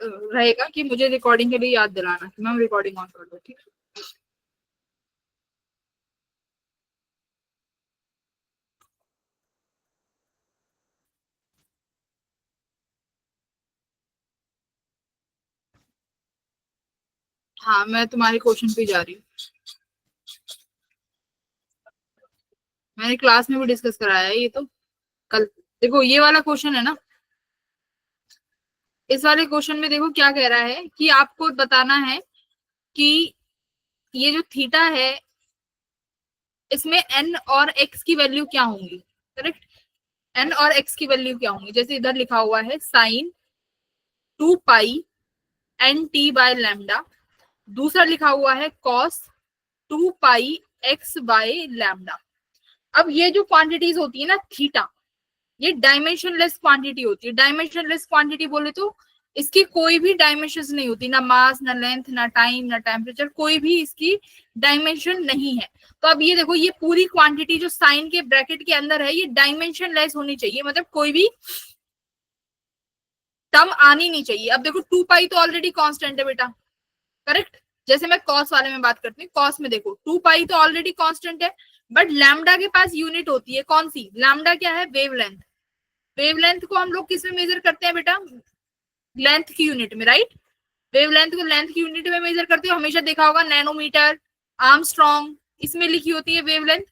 रहेगा कि मुझे रिकॉर्डिंग के लिए याद दिलाना कि मैं रिकॉर्डिंग ऑन कर दूं, ठीक है। हाँ, मैं तुम्हारे क्वेश्चन पे जा रही हूँ। मैंने क्लास में भी डिस्कस कराया है ये तो कल। देखो ये वाला क्वेश्चन है ना, इस वाले क्वेश्चन में देखो क्या कह रहा है कि आपको बताना है कि ये जो थीटा है इसमें एन और एक्स की वैल्यू क्या होंगी। करेक्ट, एन और एक्स की वैल्यू क्या होंगी। जैसे इधर लिखा हुआ है sine 2 pi N T by lambda, दूसरा लिखा हुआ है cos 2 pi X by lambda. अब ये जो क्वांटिटीज होती है ना थीटा, ये डायमेंशनलेस क्वांटिटी होती है। डायमेंशनलेस क्वांटिटी बोले तो इसकी कोई भी डायमेंशंस नहीं होती, ना मास, ना लेंथ, ना टाइम, ना टेम्परेचर, कोई भी इसकी डायमेंशन नहीं है। तो अब ये देखो, ये पूरी क्वांटिटी जो साइन के ब्रैकेट के अंदर है ये डायमेंशनलेस होनी चाहिए, मतलब कोई भी टर्म आनी नहीं चाहिए। अब देखो 2 पाई तो ऑलरेडी कांस्टेंट है बेटा, करेक्ट। जैसे मैं कॉस वाले में बात करती हूँ, कॉस में देखो 2 पाई तो ऑलरेडी कांस्टेंट है, बट लैम्डा के पास यूनिट होती है कौन सी, लैम्डा क्या है, वेवलेंथ। वेवलेंथ को हम लोग किस में मेजर करते हैं बेटा, लेंथ की यूनिट में, राइट। वेवलेंथ को लेंथ की यूनिट में मेजर करते हो, हमेशा देखा होगा नैनोमीटर, आर्मस्ट्रॉन्ग, इसमें लिखी होती है वेवलेंथ।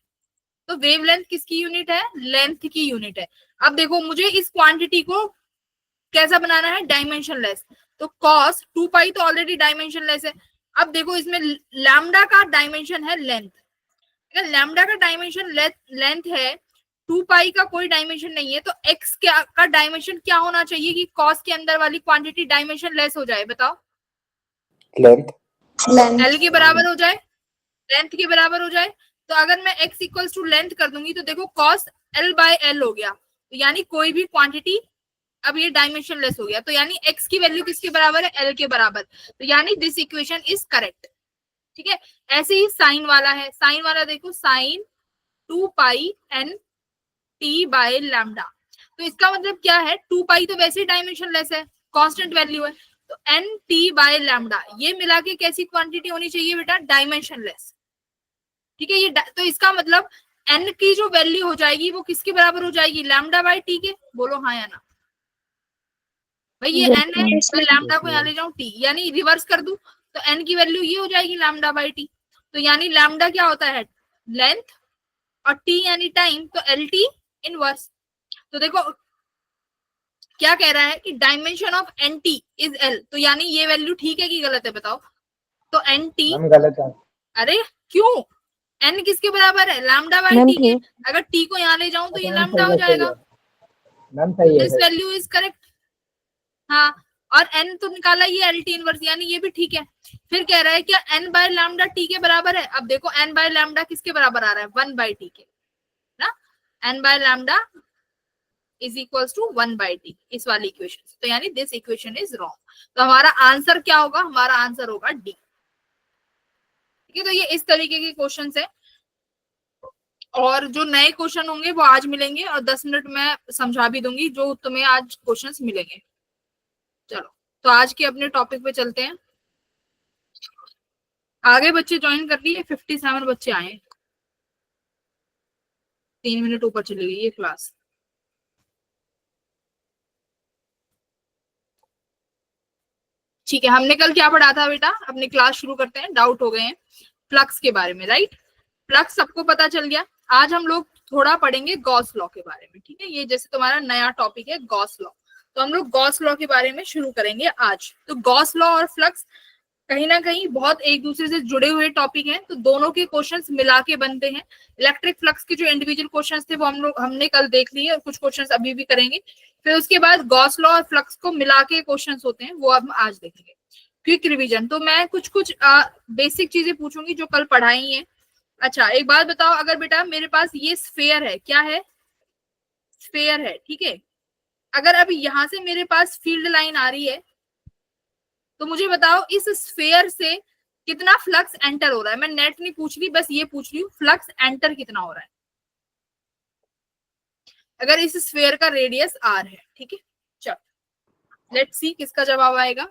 तो वेवलेंथ किसकी यूनिट है, लेंथ की यूनिट है। अब देखो मुझे इस क्वांटिटी को कैसा बनाना है, डायमेंशनलेस। तो कॉस 2 पाई तो ऑलरेडी डायमेंशनलेस है। अब देखो इसमें लैम्डा का डायमेंशन है लेंथ, अगर लैम्डा का डायमेंशन लेंथ है, 2 पाई का कोई डायमेंशन नहीं है, तो एक्स क्या का डायमेंशन क्या होना चाहिए कि कॉस के अंदर वाली क्वांटिटी डायमेंशन लेस हो जाए, बताओ। लेंथ एल के बराबर हो जाए, लेंथ के बराबर हो जाए। तो अगर मैं x इक्वल्स टू लेंथ कर दूंगी तो देखो कॉस एल बाय एल हो गया, तो यानी कोई भी क्वांटिटी अब ये डायमेंशन लेस हो गया, तो यानी x की वैल्यू किसके बराबर है, एल के बराबर। तो यानी दिस इक्वेशन इज करेक्ट, ठीक है। ऐसे ही साइन वाला है, साइन वाला देखो sine 2 pi N T by lambda. तो इसका मतलब क्या है, 2 पाई तो वैसे ही डायमेंशन लेस है, कांस्टेंट वैल्यू है। तो एन टी बाय लैम्डा ये मिला के कैसी क्वांटिटी होनी चाहिए बेटा, डायमेंशन लेस, ठीक है। ये तो इसका मतलब एन की जो वैल्यू हो जाएगी वो किसके बराबर हो जाएगी, लैम्डा बाय टी के, बोलो हाँ या ना। भाई ये एन है, मैं लैम्डा को यहाँ ले जाऊं टी, यानी रिवर्स कर दूं तो एन की वैल्यू ये हो जाएगी लैम्डा बाय टी। तो यानी लैम्डा क्या होता है, लेंथ, और टी यानी टाइम, तो एल टी इनवर्स। तो देखो क्या कह रहा है कि dimension of N T is L, तो यानी ये वैल्यू ठीक है कि गलत है, बताओ। तो एन टी गलत है। अरे क्यों, एन किसके बराबर है, लैम्डा बाय टी के। अगर टी को यहाँ ले जाऊं तो ये लैम्डा हो जाएगा, मैम सही है, दिस वैल्यू इज करेक्ट। हाँ, और एन तो निकाला ये एल टी इनवर्स, यानी ये भी ठीक है। फिर कह रहा है क्या एन बाय लैम्डा टी के बराबर है। अब देखो एन बाय लैम्डा किसके बराबर आ रहा है, 1/t के ना, N by lambda is equals to 1/t इस वाली इक्वेशन से। तो यानी दिस इक्वेशन इज रॉन्ग। तो हमारा आंसर क्या होगा, हमारा आंसर होगा डी, ठीक है। तो ये इस तरीके के क्वेश्चन है, और जो नए क्वेश्चन होंगे वो आज मिलेंगे, और 10 मिनट में समझा भी दूंगी जो तुम्हें आज क्वेश्चंस मिलेंगे। चलो, तो आज के अपने टॉपिक पे चलते हैं। आगे बच्चे ज्वाइन कर लिए, 57 बच्चे आए, 3 मिनट ऊपर चली गई ये क्लास। ठीक है, हमने कल क्या पढ़ा था बेटा, अपनी क्लास शुरू करते हैं, डाउट हो गए हैं फ्लक्स के बारे में, राइट। फ्लक्स सबको पता चल गया। आज हम लोग थोड़ा पढ़ेंगे गॉस लॉ के बारे में, ठीक है। ये जैसे तुम्हारा नया टॉपिक है गॉस लॉ, तो हम लोग गॉस लॉ के बारे में शुरू करेंगे आज। तो गॉस लॉ और फ्लक्स कहीं ना कहीं बहुत एक दूसरे से जुड़े हुए टॉपिक हैं, तो दोनों के क्वेश्चंस मिला के बनते हैं। इलेक्ट्रिक फ्लक्स के जो इंडिविजुअल क्वेश्चंस थे वो हमने कल देख लिए, और कुछ क्वेश्चंस अभी भी करेंगे। फिर उसके बाद गॉस लॉ और फ्लक्स को मिला के क्वेश्चंस होते हैं, वो हम आज देखेंगे। क्विक रिवीजन, तो मैं कुछ कुछ बेसिक चीजें पूछूंगी जो कल पढ़ाई है। अच्छा एक बात बताओ, अगर बेटा मेरे पास ये स्फेयर है, क्या है, स्फेयर है, ठीक है। अगर अभी यहां से मेरे पास फील्ड लाइन आ रही है, तो मुझे बताओ इस स्फेयर से कितना फ्लक्स एंटर हो रहा है। मैं नेट नहीं पूछ रही, बस ये पूछ रही हूँ फ्लक्स एंटर कितना हो रहा है अगर इस स्फेयर का रेडियस आर है, ठीक है। चलो लेट्स सी किसका जवाब आएगा।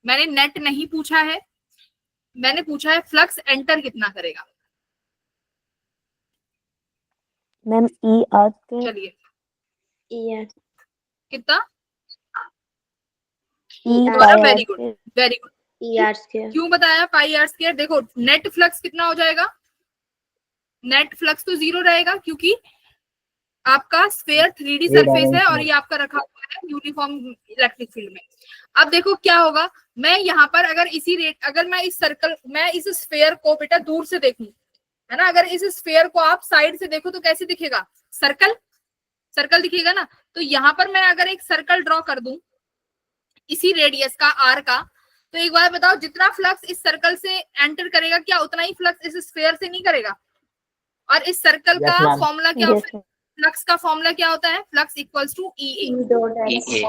मैंने नेट नहीं पूछा है, मैंने पूछा है फ्लक्स एंटर कितना करेगा। Ma'am E R square. चलिए ई आर कितना, E R pi R very good square. Very good. E R square. क्यों बताया पाई आर स्क्वायर? देखो नेट फ्लक्स कितना हो जाएगा, नेट फ्लक्स तो 0 रहेगा क्योंकि आपका स्फेयर 3D सरफेस है और ये आपका रखा हुआ है यूनिफॉर्म इलेक्ट्रिक फील्ड में। अब देखो क्या होगा, मैं यहाँ पर अगर इसी रेट, अगर मैं इस सर्कल, मैं इस स्फेयर को बेटा दूर से देखूं, है ना, अगर इस स्फेयर को आप साइड से देखो तो कैसे दिखेगा, सर्कल, सर्कल दिखेगा ना। तो यहाँ पर मैं अगर एक सर्कल ड्रॉ कर दूं इसी रेडियस का आर का, तो एक बार बताओ जितना फ्लक्स इस सर्कल से एंटर करेगा क्या उतना ही फ्लक्स इस स्फेयर से नहीं करेगा? और इस सर्कल Yes, का ma'am. फॉर्मूला क्या Yes, होता है, फ्लक्स का फॉर्मूला क्या होता है, फ्लक्स इक्वल्स टू ई ए,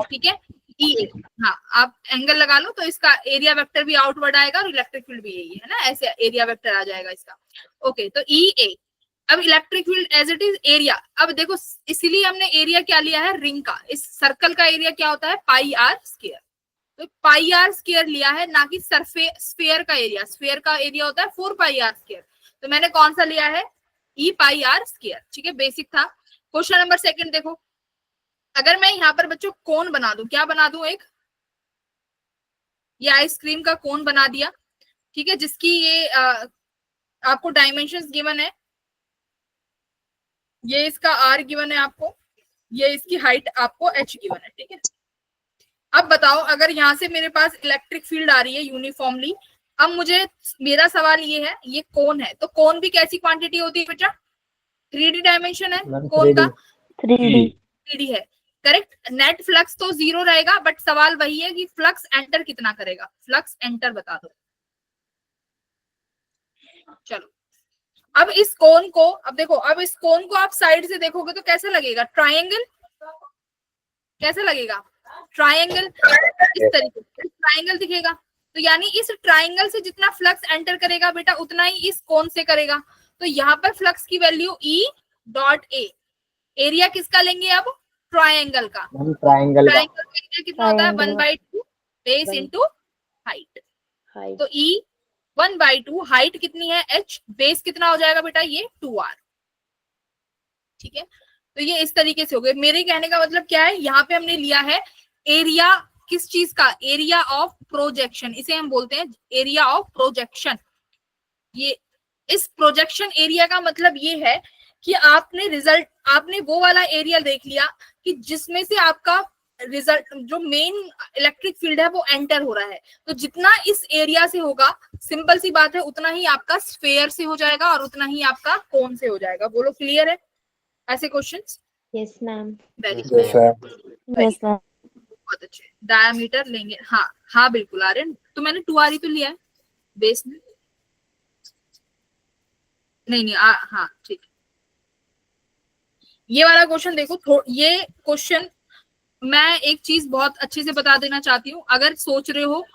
ठीक है, ई ए। हाँ आप एंगल लगा लो तो इसका एरिया वेक्टर भी आउटवर्ड आएगा और इलेक्ट्रिक फील्ड भी यही है ना, ऐसे एरिया वेक्टर आ जाएगा इसका। ओके तो ई ए। अब electric field as it is area, अब देखो इसीलिए हमने एरिया क्या लिया है, रिंग का। इस सर्कल का एरिया क्या होता है, पाई आर स्क्वायर। तो पाई आर स्क्वायर लिया है, ना कि स्फेयर का एरिया। स्फेयर का एरिया होता है 4 पाई आर स्क्वायर, तो मैंने कौन सा लिया है, ई पाई आर स्क्वायर। ठीक है, बेसिक था। क्वेश्चन नंबर सेकंड देखो, अगर मैं यहाँ पर बच्चों कोन बना दूं, क्या बना दूं, एक ये आइसक्रीम का कोन बना दिया, ठीक है, जिसकी ये आपको डायमेंशंस गिवन है, ये इसका आर गिवन है आपको, ये इसकी हाइट आपको एच गिवन है, ठीक है। अब बताओ अगर यहाँ से मेरे पास इलेक्ट्रिक फील्ड आ रही है यूनिफॉर्मली, अब मुझे, मेरा सवाल ये है, ये कोन है, तो कोन भी कैसी क्वांटिटी होती है बेटा, 3D डायमेंशन है कोन का, 3D 3D है, करेक्ट। नेट फ्लक्स तो 0 रहेगा, बट सवाल वही है कि फ्लक्स एंटर कितना करेगा, फ्लक्स एंटर बता दो। चलो अब इस कोन को, अब देखो, अब इस कोन को आप साइड से देखोगे तो कैसा लगेगा, ट्रायंगल, कैसा लगेगा, ट्रायंगल, इस तरीके से ट्रायंगल दिखेगा। तो यानी इस ट्रायंगल से जितना फ्लक्स एंटर करेगा बेटा उतना ही इस कोन से करेगा। तो यहाँ पर फ्लक्स की value E dot A, area किसका लेंगे अब, ट्रायंगल का। ट्रायंगल का ट्रायंगल का एरिया कितना होता है, Triangle 1/2 base into height. Height. तो ई 1/2, हाइट कितनी है h, बेस कितना हो जाएगा बेटा ये 2r, ठीक है। तो ये इस तरीके से हो गए। मेरे कहने का मतलब क्या है, यहाँ पे हमने लिया है एरिया किस चीज का, एरिया ऑफ प्रोजेक्शन, इसे हम बोलते हैं एरिया ऑफ प्रोजेक्शन। ये इस प्रोजेक्शन एरिया का मतलब ये है कि आपने रिजल्ट, आपने वो वाला एरिया देख लिया कि जिसमें से आपका रिजल्ट, जो मेन इलेक्ट्रिक फील्ड है वो एंटर हो रहा है। तो जितना इस एरिया से होगा, सिंपल सी बात है, उतना ही आपका स्फेयर से हो जाएगा और उतना ही आपका कोन से हो जाएगा। बोलो क्लियर है ऐसे questions? Yes ma'am. Very Yes, good, sir. Yes ma'am. बहुत अच्छे। डायमीटर लेंगे, हाँ हाँ बिल्कुल आर्यन, तो मैंने 2r तो लिया है बेस में, नहीं नहीं हाँ ठीक है। ये वाला क्वेश्चन देखो, ये क्वेश्चन मैं एक चीज बहुत अच्छे से बता देना चाहती हूँ, अगर सोच रहे हो,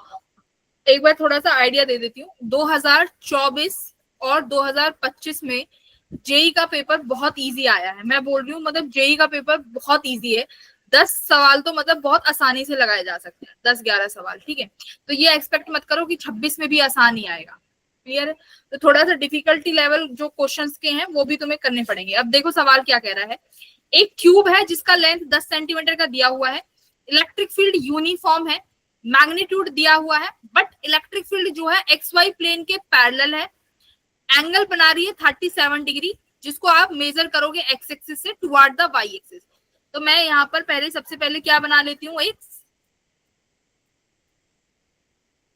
एक बार थोड़ा सा आइडिया दे देती हूँ। 2024 और 2025 में जेई का पेपर बहुत इजी आया है, मैं बोल रही हूँ, मतलब जेई का पेपर बहुत इजी है। 10 सवाल तो मतलब बहुत आसानी से लगाए जा सकते हैं, 10-11 सवाल, ठीक है। तो ये एक्सपेक्ट मत करो कि 26 में भी आसान ही आएगा, क्लियर है। तो थोड़ा सा डिफिकल्टी लेवल जो क्वेश्चंस के हैं वो भी तुम्हें करने पड़ेंगे। अब देखो सवाल क्या कह रहा है, एक क्यूब है जिसका लेंथ 10 सेंटीमीटर का दिया हुआ है, इलेक्ट्रिक फील्ड यूनिफॉर्म है, मैग्नीट्यूड दिया हुआ है, बट इलेक्ट्रिक फील्ड जो है XY प्लेन के पैरेलल है, एंगल बना रही है 37 डिग्री, जिसको आप मेजर करोगे एक्स एक्सिस से टुवर्ड द वाई एक्सिस। तो मैं यहाँ पर पहले, सबसे पहले क्या बना लेती हूँ,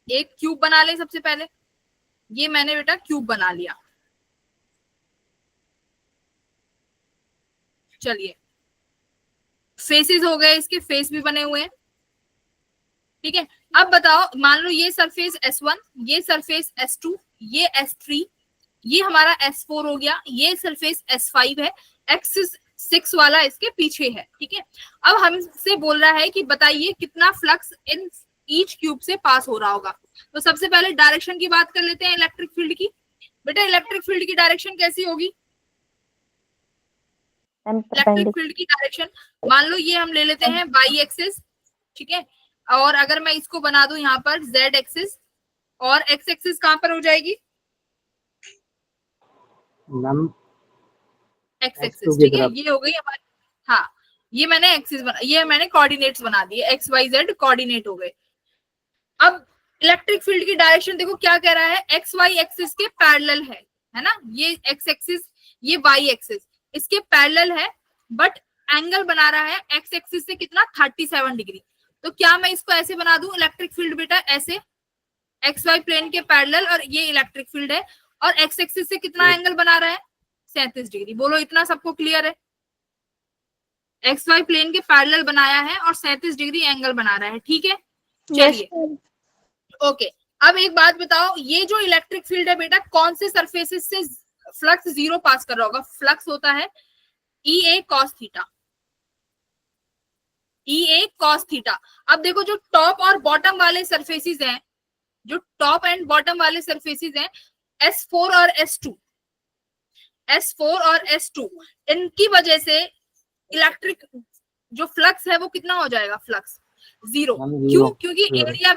एक क्यूब बना ले सबसे पहले। ये मैंने बेटा क्यूब बना लिया, चलिए फेसेस हो गए, इसके फेस भी बने हुए हैं, ठीक है। अब बताओ, मान लो ये सरफेस S1, ये सरफेस S2, ये S3, ये हमारा S4 हो गया, ये सरफेस S5 है, एक्सिस 6 वाला इसके पीछे है, ठीक है। अब हमसे बोल रहा है कि बताइए कितना फ्लक्स इन ईच क्यूब से पास हो रहा होगा। तो सबसे पहले डायरेक्शन की बात कर लेते हैं इलेक्ट्रिक फील्ड की। बेटा इलेक्ट्रिक फील्ड की डायरेक्शन कैसी होगी, इलेक्ट्रिक फील्ड की डायरेक्शन, मान लो ये हम ले लेते हैं वाई एक्सिस, ठीक है, और अगर मैं इसको बना दूं यहाँ पर z एक्सिस और x एक्सिस कहां पर हो जाएगी, मैम x x2 एक्सिस, की ठीक है, तरफ। ये हो गई हमारी, हाँ ये मैंने एक्सिस बना, ये मैंने कोऑर्डिनेट्स बना दिए, एक्स वाई जेड कोऑर्डिनेट हो गए। अब इलेक्ट्रिक फील्ड की डायरेक्शन देखो क्या कह रहा है, एक्स वाई एक्सिस के पैरेलल है ना, ये एक्स एक्सिस ये वाई एक्सिस इसके पैरेलल है, बट एंगल बना रहा है एक्स एक्सिस से कितना 37 डिग्री। तो क्या मैं इसको ऐसे बना दूं इलेक्ट्रिक फील्ड बेटा, ऐसे एक्स वाई प्लेन के पैरेलल, और ये इलेक्ट्रिक फील्ड है, और एक्स एक्सिस से कितना एंगल बना रहा है 37 डिग्री। बोलो इतना सबको क्लियर है, एक्स वाई प्लेन के पैरेलल बनाया है और 37 डिग्री एंगल बना रहा है, ठीक है। चलिए ओके, अब एक बात बताओ, ये जो इलेक्ट्रिक फील्ड है बेटा कौन से सरफेसेस से फ्लक्स जीरो पास कर रहा होगा, फ्लक्स होता है ई ए कॉस थीटा, ई ए कॉस थीटा। अब देखो जो टॉप और बॉटम वाले सरफेसेस हैं, जो टॉप एंड बॉटम वाले सरफेसेस हैं S4 और S2, S4 और S2, इनकी वजह से इलेक्ट्रिक जो फ्लक्स है वो कितना हो जाएगा, फ्लक्स जीरो। क्यों, क्योंकि एरिया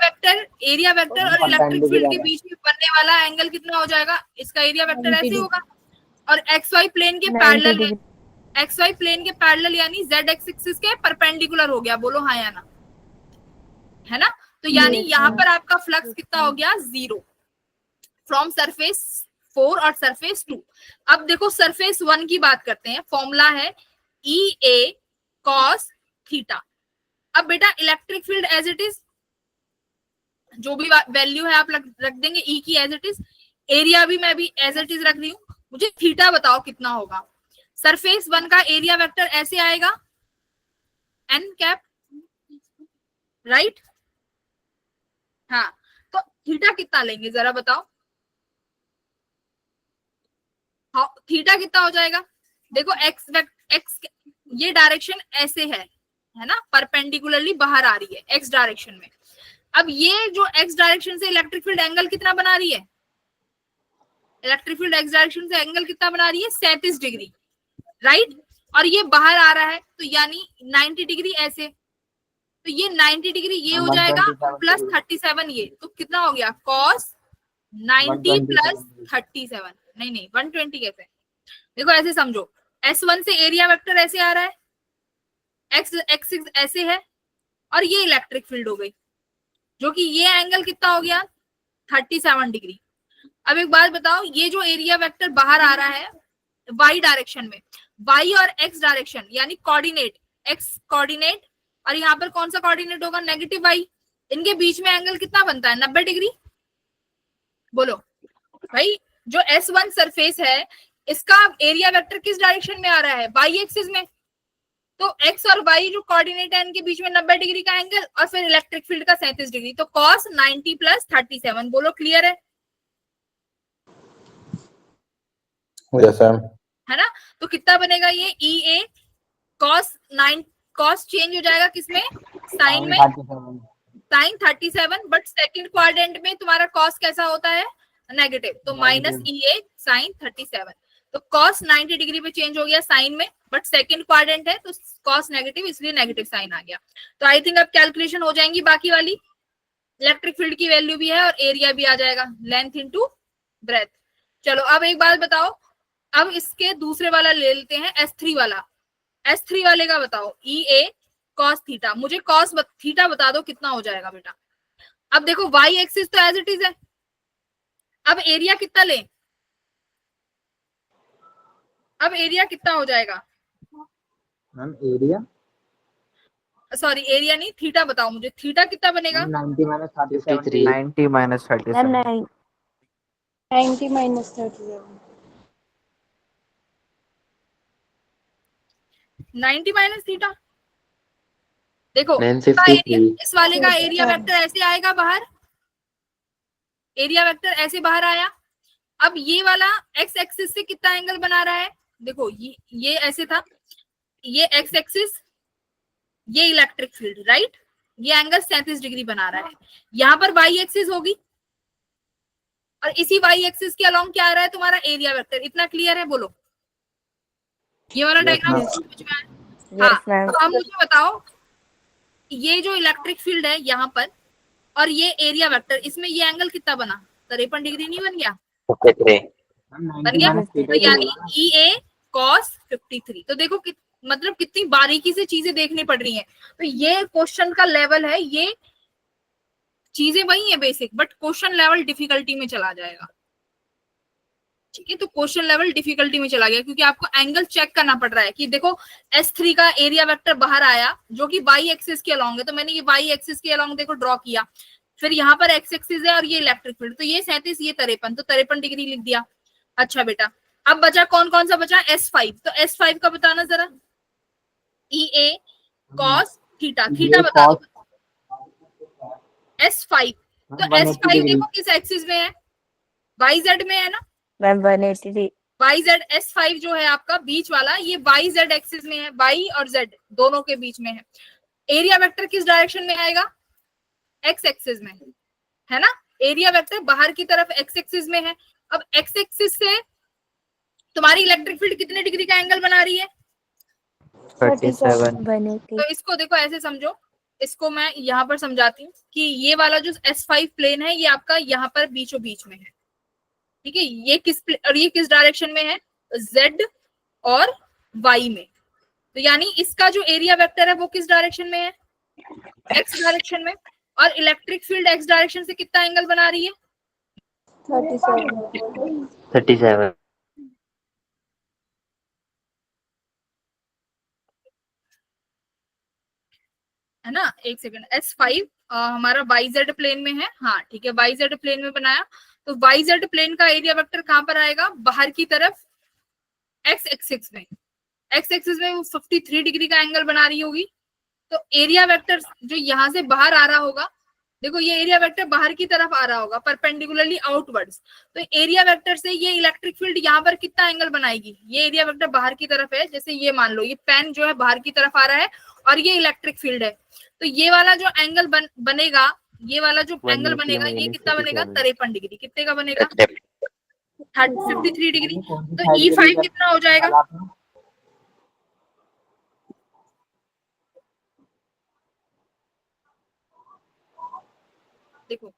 वेक्टर और इलेक्ट्रिक फील्ड के बीच में बनने वाला एंगल कितना हो जाएगा, इसका एरिया वेक्टर ऐसे होगा, और एक्स वाई प्लेन के पैरेलल है, एक्स वाई प्लेन के पैरेलल यानी जेड एक्सिस के परपेंडिकुलर हो गया, बोलो हाँ या ना, है ना। तो यानी यहाँ पर आपका फ्लक्स कितना हो गया, जीरो फ्रॉम सरफेस 4 और सरफेस 2। अब देखो सरफेस 1 की बात करते हैं, फॉर्मूला है ई ए कॉस थीटा। अब बेटा electric field as it is, जो भी वैल्यू है आप रख देंगे ई की एज इट इज, एरिया भी मैं भी एज इट इज रख रही हूँ, मुझे थीटा बताओ कितना होगा। सरफेस 1 का एरिया वेक्टर ऐसे आएगा एन कैप, राइट, हाँ, तो थीटा कितना लेंगे जरा बताओ, हाँ थीटा कितना हो जाएगा, देखो एक्स ये डायरेक्शन ऐसे है ना, परपेंडिकुलरली बाहर आ रही है एक्स डायरेक्शन में। अब ये जो एक्स डायरेक्शन से इलेक्ट्रिक फील्ड एंगल कितना बना रही है, इलेक्ट्रिक फील्ड एक्स डायरेक्शन से एंगल कितना बना रही है 37 डिग्री, राइट, और ये बाहर आ रहा है तो यानी 90 डिग्री ऐसे, तो ये 90 डिग्री ये हो जाएगा प्लस 37 ये, तो कितना हो गया कॉस 90 प्लस 37, नहीं 120 कैसे, देखो ऐसे समझो, S1 से एरिया वेक्टर ऐसे आ रहा है, एक्स एक्सिस ऐसे है, और ये इलेक्ट्रिक फील्ड हो गई, जो कि ये एंगल कितना हो गया 37 डिग्री। अब एक बात बताओ, ये जो एरिया वेक्टर बाहर आ रहा है y डायरेक्शन में, y और x डायरेक्शन यानी कोऑर्डिनेट, x कोऑर्डिनेट और यहाँ पर कौन सा कोऑर्डिनेट होगा नेगेटिव y, इनके बीच में एंगल कितना बनता है 90 डिग्री। बोलो भाई, जो S1 सरफेस है इसका एरिया वेक्टर किस डायरेक्शन में आ रहा है, y एक्सिस में, तो x और y जो कोऑर्डिनेट है इनके बीच में 90 डिग्री का एंगल, और फिर इलेक्ट्रिक फील्ड का 37 डिग्री, तो cos 90 प्लस 37, बोलो क्लियर है, यस मैम, है ना। तो कितना बनेगा ये ई ए कॉस 9, कॉस चेंज हो जाएगा किसमें, साइन में, साइन 37, बट सेकंड क्वाड्रेंट में तुम्हारा कॉस कैसा होता है नेगेटिव, तो माइनस ई ए साइन 37, तो कॉस 90 डिग्री पे चेंज हो गया साइन में, बट सेकंड क्वाड्रेंट है तो कॉस नेगेटिव, इसलिए नेगेटिव साइन आ गया। तो आई थिंक अब कैलकुलेशन हो जाएंगी बाकी वाली, इलेक्ट्रिक फील्ड की वैल्यू भी है और एरिया भी आ जाएगा, लेंथ इनटू ब्रेथ। चलो अब एक बात बताओ, अब इसके दूसरे वाला ले लेते हैं S3 वाला, S3 वाले का बताओ ई ए कॉस थीटा, मुझे कॉस थीटा बता दो कितना हो जाएगा बेटा। अब देखो y एक्सिस तो एज इट इज है, अब एरिया कितना ले, अब एरिया कितना हो जाएगा मैम, एरिया सॉरी एरिया नहीं थीटा बताओ मुझे, थीटा कितना बनेगा 90 minus 37 90 minus 37. Ma'am 90 minus 37. 90 minus theta, देखो Then इसका 53. एरिया, इस वाले का एरिया वेक्टर ऐसे आएगा बाहर, एरिया वेक्टर ऐसे बाहर आया। अब ये वाला एक्स एक्सिस से कितना एंगल बना रहा है, देखो ये ऐसे था, ये एक्स एक्सिस, ये इलेक्ट्रिक फील्ड, राइट, ये एंगल 37 डिग्री बना रहा है। यहाँ पर वाई एक्सिस होगी और इसी वाई एक्सिस के अलोंग क्या आ रहा है तुम्हारा एरिया वेक्टर, इतना क्लियर है, बोलो ये वाला डायग्राम समझ में आया। हाँ, तो अब मुझे बताओ ये जो इलेक्ट्रिक फील्ड है यहाँ पर और ये एरिया वेक्टर, इसमें ये एंगल कितना बना, 53 डिग्री नहीं बन गया? 53 बन गया। minus theta तो ही यानी होगा ना। ई ए कॉस 53। तो देखो मतलब कितनी बारीकी से चीजें देखनी पड़ रही हैं। तो ये क्वेश्चन का लेवल है, ये चीजें वही है basic, but question level difficulty में चला जाएगा। ठीक है, तो क्वेश्चन लेवल डिफिकल्टी में चला गया क्योंकि आपको एंगल चेक करना पड़ रहा है कि देखो S3 का एरिया वेक्टर बाहर आया जो कि वाई एक्सिस के अलोंग है, तो मैंने ये वाई एक्सिस के अलोंग देखो ड्रॉ किया। फिर यहाँ पर एक्स एक्सिस है और ये इलेक्ट्रिक फील्ड, तो ये 37, ये 53, तो 53 डिग्री लिख दिया। अच्छा बेटा, अब बचा कौन कौन सा बचा? S5। तो S5 का बताना जरा। ई ए कॉस थीटा, थीटा बता दो। S5, तो 180 S5 डिग्री। देखो किस एक्सिस में है? वाई जेड में है ना। मैम 180 वाई जेड S5 जो है आपका बीच वाला, ये वाई जेड एक्सिस में है, वाई और जेड दोनों के बीच में है। एरिया वेक्टर किस डायरेक्शन में आएगा? एक्स एक्सिस में, है ना। एरिया वेक्टर बाहर की तरफ एक्स एक्सिस में है। अब एक्स एक्सिस से तुम्हारी इलेक्ट्रिक फील्ड कितने डिग्री का एंगल बना रही है? 37 180 तो इसको देखो ऐसे समझो, इसको मैं यहाँ पर समझाती हूँ कि ये वाला जो S5 प्लेन है ये आपका यहाँ पर बीचों बीच में है। ठीक है, ये और ये किस डायरेक्शन में है? Z और Y में। तो यानी इसका जो एरिया वेक्टर है वो किस डायरेक्शन में है? X डायरेक्शन में। और इलेक्ट्रिक फील्ड X डायरेक्शन से कितना एंगल बना रही है? 37 है ना। एक सेकंड, S5 हमारा YZ प्लेन में है। हाँ ठीक है, YZ प्लेन में बनाया। तो YZ प्लेन का एरिया वेक्टर कहां पर आएगा? बाहर की तरफ X एक्सिस में। X एक्सिस में वो 53 डिग्री का एंगल बना रही होगी। तो एरिया वेक्टर जो यहाँ से बाहर आ रहा होगा, देखो ये एरिया वेक्टर बाहर की तरफ आ रहा होगा परपेंडिकुलरली आउटवर्ड्स। तो एरिया वेक्टर से ये इलेक्ट्रिक फील्ड यहाँ पर कितना एंगल बनाएगी? ये एरिया वेक्टर बाहर की तरफ है, जैसे ये मान लो ये पेन जो है बाहर की तरफ आ रहा है और ये इलेक्ट्रिक फील्ड है। तो ये वाला जो एंगल बनेगा, ये वाला जो एंगल बनेगा ये कितना बनेगा? 53 डिग्री। कितने का बनेगा? 53 डिग्री। तो E5 कितना हो जाएगा? देखो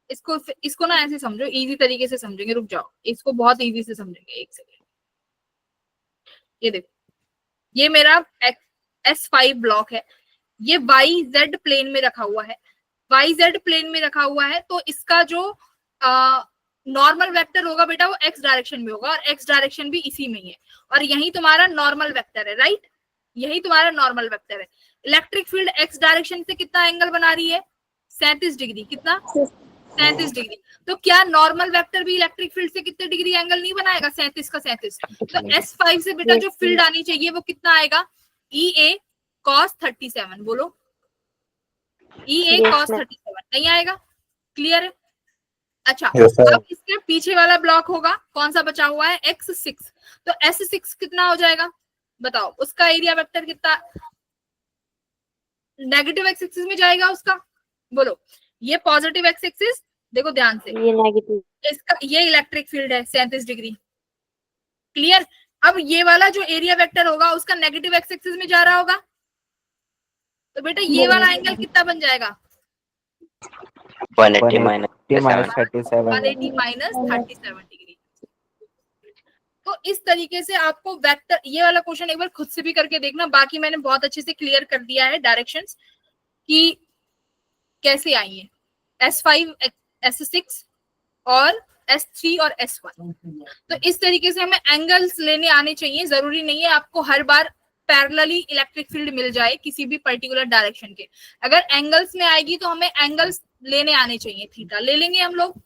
इसको ना ऐसे समझो, इजी तरीके से समझेंगे। रुक जाओ, इसको बहुत इजी से समझेंगे। एक सेकेंड, ये देखो, ये मेरा S5 ब्लॉक है, ये वाई जेड प्लेन में रखा हुआ है। वाई जेड प्लेन में रखा हुआ है तो इसका जो नॉर्मल वेक्टर होगा बेटा वो एक्स डायरेक्शन में होगा, और एक्स डायरेक्शन भी इसी में ही है, और यही तुम्हारा नॉर्मल वेक्टर है, राइट। यही तुम्हारा नॉर्मल वेक्टर है। इलेक्ट्रिक फील्ड एक्स डायरेक्शन से कितना एंगल बना रही है? 37 डिग्री। कितना? 37 डिग्री। तो क्या नॉर्मल वेक्टर भी इलेक्ट्रिक फील्ड से कितने डिग्री एंगल नहीं बनाएगा? 37 का 37। तो S5 से बेटा जो फील्ड आनी चाहिए वो कितना आएगा? EA cos 37। बोलो, EA cos 37 नहीं आएगा। क्लियर है? अच्छा, अब इसके पीछे वाला ब्लॉक होगा, कौन सा बचा हुआ है? X6। तो S6 कितना हो जाएगा बताओ? उसका एरिया वेक्टर कितना नेगेटिव एक्स एक्सिस में जाएगा उसका? बोलो, ये पॉजिटिव एक्स एक्सिस, देखो ध्यान से, ये नेगेटिव। इसका ये इलेक्ट्रिक फील्ड है 37 डिग्री। क्लियर? अब ये वाला जो एरिया वेक्टर होगा उसका नेगेटिव एक्स एक्सिस में जा रहा होगा, तो बेटा ये वाला एंगल कितना बन जाएगा? 180 minus 37 180 माइनस 37 डिग्री। तो इस तरीके से आपको वेक्टर, ये वाला क्वेश्चन एक बार खुद से भी करके देखना, बाकी मैंने बहुत अच्छे से क्लियर कर दिया है डायरेक्शंस कि कैसे आई है S5, S6 और S3 और S1। तो इस तरीके से हमें एंगल्स लेने आने चाहिए। जरूरी नहीं है आपको हर बार पैरेलली इलेक्ट्रिक फील्ड मिल जाए किसी भी पर्टिकुलर डायरेक्शन के। अगर एंगल्स में आएगी तो हमें एंगल्स लेने आने चाहिए। थीटा ले लेंगे हम लोग।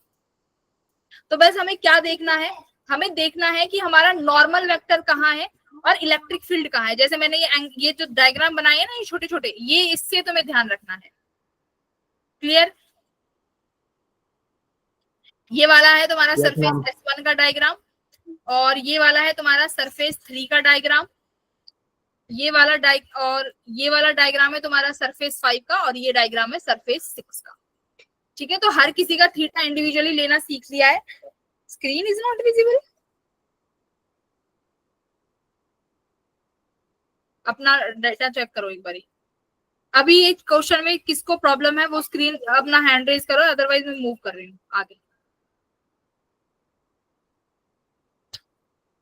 तो बस हमें क्या देखना है? हमें देखना है कि हमारा नॉर्मल वेक्टर कहाँ है और इलेक्ट्रिक फील्ड कहाँ है। जैसे मैंने ये जो डायग्राम बनाए है ना, ये छोटे छोटे, ये इससे तुम्हें ध्यान रखना है। क्लियर? ये वाला है तुम्हारा सरफेस S1 का डायग्राम, और ये वाला है तुम्हारा सरफेस 3 का डायग्राम। ये वाला ये वाला डायग्राम है तुम्हारा सरफेस 5 का, और ये डायग्राम है सरफेस 6 का। ठीक है, तो हर किसी का थीटा इंडिविजुअली लेना सीख लिया है। Screen is not visible. अपना डेटा चेक करो एक बारी। अभी एक क्वेश्चन में किसको प्रॉब्लम है वो स्क्रीन अपना हैंड रेज करो, अदरवाइज मैं मूव कर रही हूँ आगे।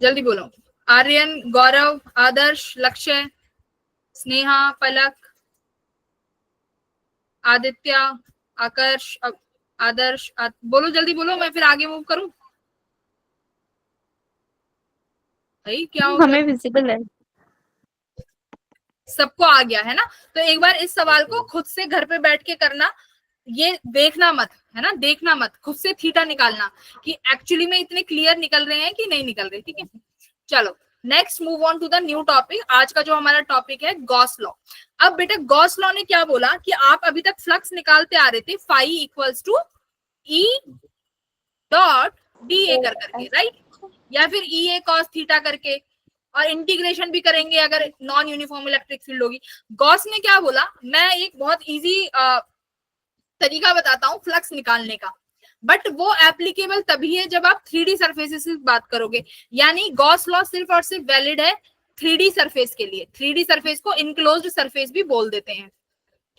जल्दी बोलो। आर्यन, गौरव, आदर्श, लक्ष्य, स्नेहा, पलक, आदित्य, आकर्ष, आदर्श, बोलो जल्दी बोलो, मैं फिर आगे मूव करूं। भाई क्या हो गया? हमें विजिबल है। सबको आ गया है ना? तो एक बार इस सवाल को खुद से घर पे बैठ के करना, ये देखना मत, है ना, देखना मत, खुद से थीटा निकालना कि एक्चुअली में इतने क्लियर निकल रहे हैं कि नहीं निकल रहे। ठीक है, चलो next move on to the new topic. आज का जो हमारा टॉपिक है गॉस लॉ। अब बेटा गॉस लॉ ने क्या बोला कि आप अभी तक फ्लक्स निकालते आ रहे थे phi equals to E dot D A कर करके, राइट, या फिर ई ए कॉस थीटा करके, और इंटीग्रेशन भी करेंगे अगर नॉन यूनिफॉर्म इलेक्ट्रिक फील्ड होगी। गॉस ने क्या बोला, मैं एक बहुत इजी तरीका बताता हूँ फ्लक्स निकालने का, बट वो एप्लीकेबल तभी है जब आप 3D सरफेसेस की बात करोगे। यानी गॉस लॉ सिर्फ और सिर्फ वैलिड है 3D सरफेस के लिए। 3D सरफेस को इनक्लोज्ड सरफेस भी बोल देते हैं।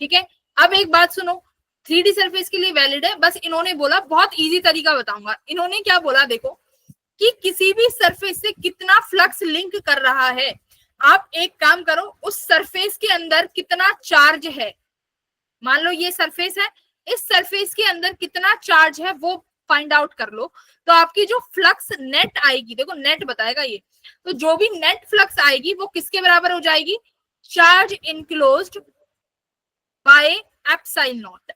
ठीक है, अब एक बात सुनो, 3D सरफेस के लिए वैलिड है, बस इन्होंने बोला, बहुत इजी तरीका बताऊंगा, इन्होंने क्या बोला देखो, कि किसी भी सरफेस से कितना फ्लक्स लिंक कर रहा है, आप एक काम करो, उस सरफेस के अंदर कितना चार्ज है, मान लो ये सरफेस है, इस सरफेस के अंदर कितना चार्ज है वो फाइंड आउट कर लो, तो आपकी जो फ्लक्स नेट आएगी, देखो नेट बताएगा ये, तो जो भी नेट फ्लक्स आएगी वो किसके बराबर हो जाएगी, charge enclosed by epsilon not.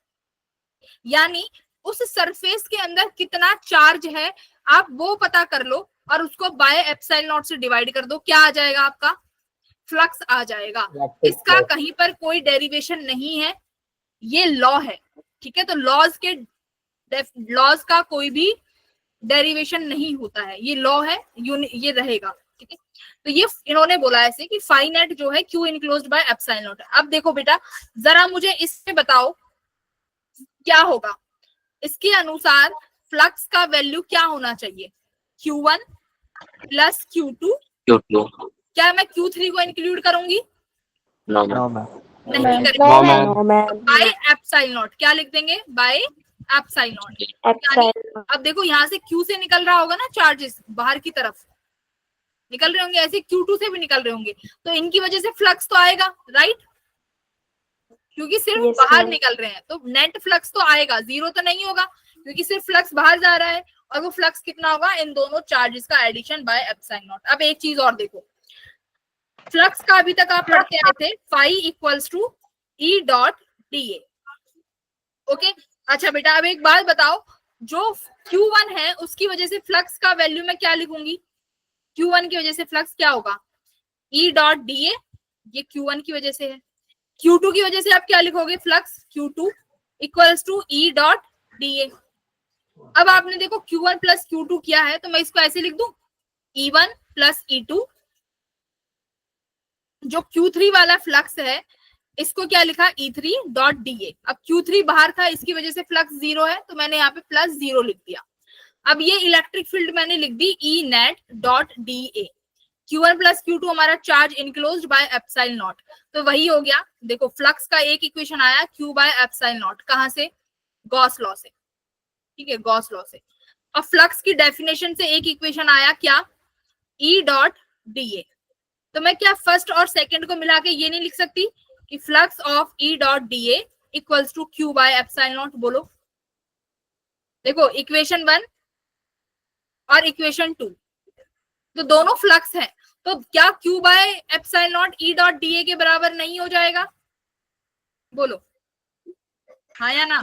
यानी उस सरफेस के अंदर कितना चार्ज है आप वो पता कर लो और उसको बाय एप्सिलॉन नॉट से डिवाइड कर दो, क्या आ जाएगा आपका, फ्लक्स आ जाएगा। इसका कहीं पर कोई डेरिवेशन नहीं है, ये लॉ है। ठीक है, तो लॉज का कोई भी डेरिवेशन नहीं होता है, ये लॉ है, ये रहेगा। ठीक है, तो ये इन्होंने बोला ऐसे कि फाई नेट जो है Q enclosed by epsilon not. अब देखो बेटा जरा मुझे इससे बताओ क्या होगा, इसके अनुसार फ्लक्स का वैल्यू क्या होना चाहिए, Q1 प्लस Q2। क्या मैं Q3 को इंक्लूड करूंगी, नो नहीं मैम। करेंगे, बाय एप्सिलॉन नॉट, क्या लिख देंगे, बाय एप्सिलॉन नॉट। यानी अब देखो यहाँ से Q से निकल रहा होगा ना चार्जेस, बाहर की तरफ निकल रहे होंगे, ऐसे Q2 से भी निकल रहे होंगे, तो इनकी वजह से फ्लक्स तो आएगा, राइट, क्योंकि सिर्फ बाहर निकल रहे हैं, तो नेट फ्लक्स तो आएगा, जीरो तो नहीं होगा, क्योंकि सिर्फ फ्लक्स बाहर जा रहा है, और वो फ्लक्स कितना होगा, इन दोनों चार्जेस का एडिशन बाय एप्सिलॉन नॉट। अब एक चीज और देखो, फ्लक्स का अभी तक आप पढ़ते आए थे phi equals to E dot D A. Okay, अच्छा बेटा अब एक बात बताओ, जो Q1 है उसकी वजह से फ्लक्स का वैल्यू मैं क्या लिखूंगी, Q1 की वजह से फ्लक्स क्या होगा, ई डॉट डी ए, ये Q1 की वजह से है। Q2 की वजह से आप क्या लिखोगे, flux Q2 equals to E dot D A. अब आपने देखो Q1 प्लस Q2 किया है, तो मैं इसको ऐसे लिख दूं, E1 प्लस E2। जो Q3 वाला फ्लक्स है इसको क्या लिखा, E3 डॉट डी ए। अब Q3 बाहर था, इसकी वजह से फ्लक्स जीरो है, तो मैंने यहाँ पे प्लस जीरो लिख दिया। अब ये इलेक्ट्रिक फील्ड मैंने लिख दी E net dot D A. Q1 plus Q2 हमारा charge enclosed by epsilon naught, तो वही हो गया। देखो फ्लक्स का एक इक्वेशन आया Q बाय एप्सिलॉन नॉट, कहां से, गॉस लॉ से। ठीक है, गॉस लॉ से। और फ्लक्स की डेफिनेशन से एक इक्वेशन आया क्या, ई डॉट डी ए। तो मैं क्या फर्स्ट और सेकंड को मिला के ये नहीं लिख सकती कि flux of E dot D A equals to Q by epsilon naught, बोलो। देखो इक्वेशन 1 और इक्वेशन 2, तो दोनों फ्लक्स है, तो क्या Q by epsilon not E dot D ए के बराबर नहीं हो जाएगा, बोलो हाँ या ना।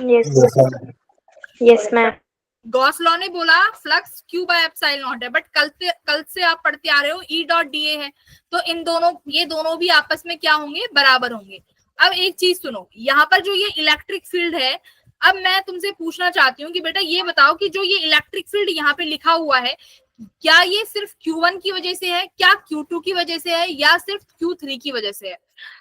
Yes ma'am. गॉस लॉ ने बोला flux Q by epsilon not है, बट कल से आप पढ़ते आ रहे हो ई डॉट डी ए है, तो इन दोनों, ये दोनों भी आपस में क्या होंगे, बराबर होंगे। अब एक चीज सुनो, यहाँ पर जो ये इलेक्ट्रिक फील्ड है, अब मैं तुमसे पूछना चाहती हूँ कि बेटा ये बताओ कि जो ये इलेक्ट्रिक फील्ड यहाँ पे लिखा हुआ है, क्या ये सिर्फ Q1 की वजह से है, क्या Q2 की वजह से है, या सिर्फ Q3 की वजह से है।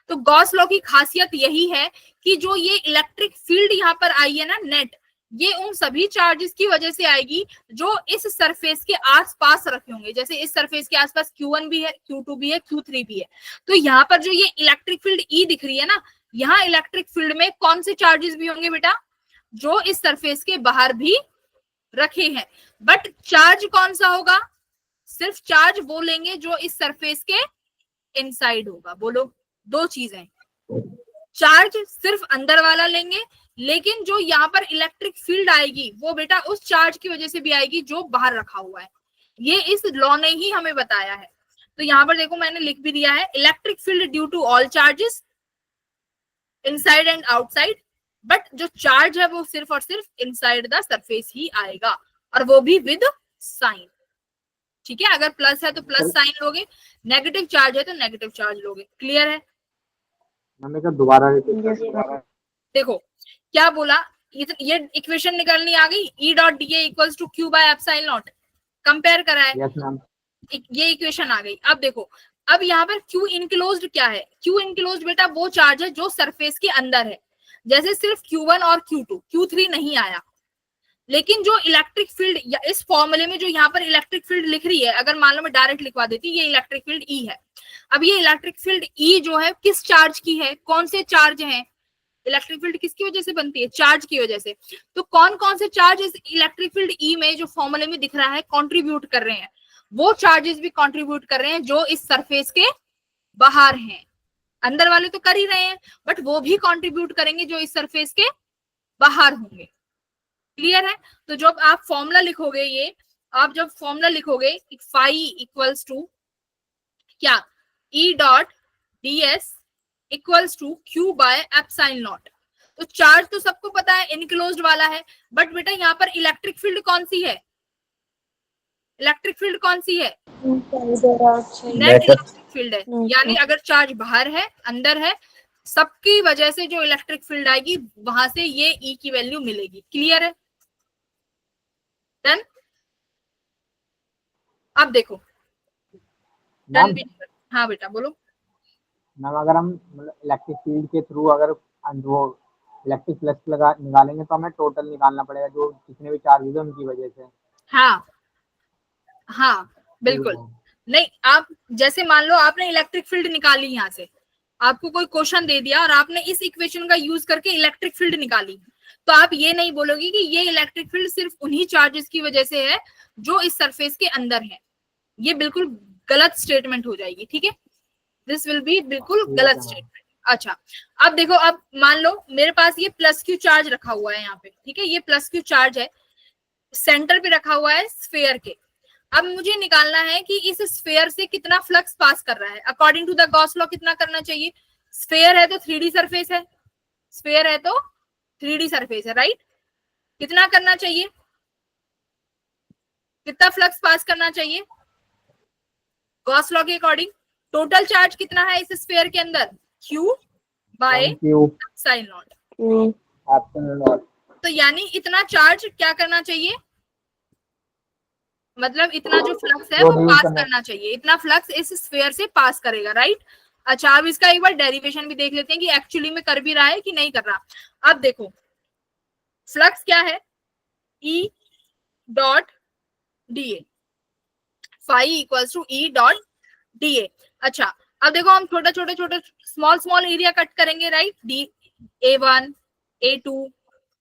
तो गॉस लॉ की खासियत यही है कि जो ये इलेक्ट्रिक फील्ड यहाँ पर आई है ना नेट, ये उन सभी चार्जेस की वजह से आएगी जो इस सरफेस के आसपास रखे होंगे। जैसे इस सरफेस के आसपास Q1 भी है, Q2 भी है, Q3 भी है, तो यहाँ पर जो ये इलेक्ट्रिक फील्ड E दिख रही है ना, यहाँ इलेक्ट्रिक फील्ड में कौन से चार्जेस भी होंगे बेटा, जो इस सरफेस के बाहर भी रखे हैं, बट चार्ज कौन सा होगा, सिर्फ चार्ज वो लेंगे जो इस सरफेस के इनसाइड होगा। बोलो, दो चीजें, चार्ज सिर्फ अंदर वाला लेंगे, लेकिन जो यहाँ पर इलेक्ट्रिक फील्ड आएगी वो बेटा उस चार्ज की वजह से भी आएगी जो बाहर रखा हुआ है। ये इस लॉ ने ही हमें बताया है। तो यहाँ पर देखो मैंने लिख भी दिया है, electric field due to all charges inside and outside, but जो चार्ज है वो सिर्फ और सिर्फ इनसाइड द सरफेस ही आएगा, और वो भी विद साइन। ठीक है, अगर प्लस है तो प्लस साइन लोगे, नेगेटिव चार्ज है तो नेगेटिव चार्ज लोगे। क्लियर है? दोबारा देखो क्या बोला, ये इक्वेशन निकालनी आ गई, E dot D equals to Q by epsilon naught, compare करा है। Yes ma'am. ये इक्वेशन आ गई। अब देखो, अब यहाँ पर Q इनक्लोज्ड क्या है, Q इनक्लोज्ड बेटा वो चार्ज है जो सरफेस के अंदर है, जैसे सिर्फ Q1 और Q2, Q3 नहीं आया। लेकिन जो इलेक्ट्रिक फील्ड या इस फॉर्मूले में जो यहाँ पर इलेक्ट्रिक फील्ड लिख रही है, अगर मान लो मैं डायरेक्ट लिखवा देती, ये इलेक्ट्रिक फील्ड E है। अब ये इलेक्ट्रिक फील्ड E जो है किस चार्ज की है, कौन से चार्ज हैं, इलेक्ट्रिक फील्ड किसकी वजह से बनती है, चार्ज की वजह से। तो कौन कौन से चार्ज इस इलेक्ट्रिक फील्ड E में जो फॉर्मूले में दिख रहा है कंट्रीब्यूट कर रहे हैं, वो चार्जेस भी कंट्रीब्यूट कर रहे हैं जो इस सरफेस के बाहर हैं। अंदर वाले तो कर ही रहे हैं, बट वो भी कंट्रीब्यूट करेंगे जो इस सरफेस के बाहर होंगे। क्लियर है? तो जब आप फॉर्मूला लिखोगे, ये आप जब फॉर्मूला लिखोगे फाई इक्वल्स टू क्या, E dot ds equals to Q by epsilon naught. तो चार्ज तो सबको पता है इनक्लोज्ड वाला है, बट बेटा यहाँ पर इलेक्ट्रिक फील्ड कौन सी है, इलेक्ट्रिक फील्ड कौन सी है, नेट इलेक्ट्रिक फील्ड है। यानी अगर चार्ज बाहर है अंदर है, सबकी वजह से जो इलेक्ट्रिक फील्ड आएगी वहां से ये E की वैल्यू मिलेगी। क्लियर है? डन? अब देखो डन भी। हाँ बेटा बोलो। मैम अगर हम इलेक्ट्रिक फील्ड के थ्रू अगर वो इलेक्ट्रिक फ्लक्स लगा निकालेंगे तो हमें टोटल निकालना पड़ेगा, जो जितने भी चार्जेस हैं उनकी वजह से। हाँ हाँ बिल्कुल। नहीं, आप जैसे मान लो आपने इलेक्ट्रिक फील्ड निकाली, यहाँ से आपको कोई क्वेश्चन दे दिया और आपने इस इक्वेशन का यूज करके इलेक्ट्रिक फील्ड निकाली, तो आप ये नहीं बोलोगे कि ये इलेक्ट्रिक फील्ड सिर्फ उन्हीं चार्जेस की वजह से है जो इस सरफेस के अंदर है। ये बिल्कुल गलत स्टेटमेंट हो जाएगी। ठीक है, दिस विल बी बिल्कुल गलत स्टेटमेंट। अच्छा, अब देखो, अब मान लो मेरे पास ये प्लस क्यू चार्ज रखा हुआ है यहाँ पे। ठीक है, ये प्लस क्यू चार्ज है, सेंटर पे रखा हुआ है स्फेयर के। अब मुझे निकालना है कि इस स्फेयर से कितना फ्लक्स पास कर रहा है। According to the Gauss law कितना करना चाहिए, स्फेयर है तो 3D सरफेस है, स्फेयर है तो 3D सरफेस है, राइट। कितना करना चाहिए, कितना फ्लक्स पास करना चाहिए गॉस लॉ के अकॉर्डिंग। टोटल चार्ज कितना है इस स्फेयर के अंदर, Q बाय एप्सिलॉन नॉट। तो यानी इतना चार्ज क्या करना चाहिए, मतलब इतना जो फ्लक्स है वो पास करना चाहिए, इतना फ्लक्स इस स्फेयर से पास करेगा, राइट। अच्छा, अब इसका एक बार डेरिवेशन भी देख लेते हैं कि एक्चुअली में कर भी रहा है कि नहीं कर रहा। अब देखो फ्लक्स क्या है, E dot D A, phi equals to E dot D A. अच्छा, अब देखो हम छोटा छोटा छोटा स्मॉल स्मॉल एरिया कट करेंगे, राइट। A1 A2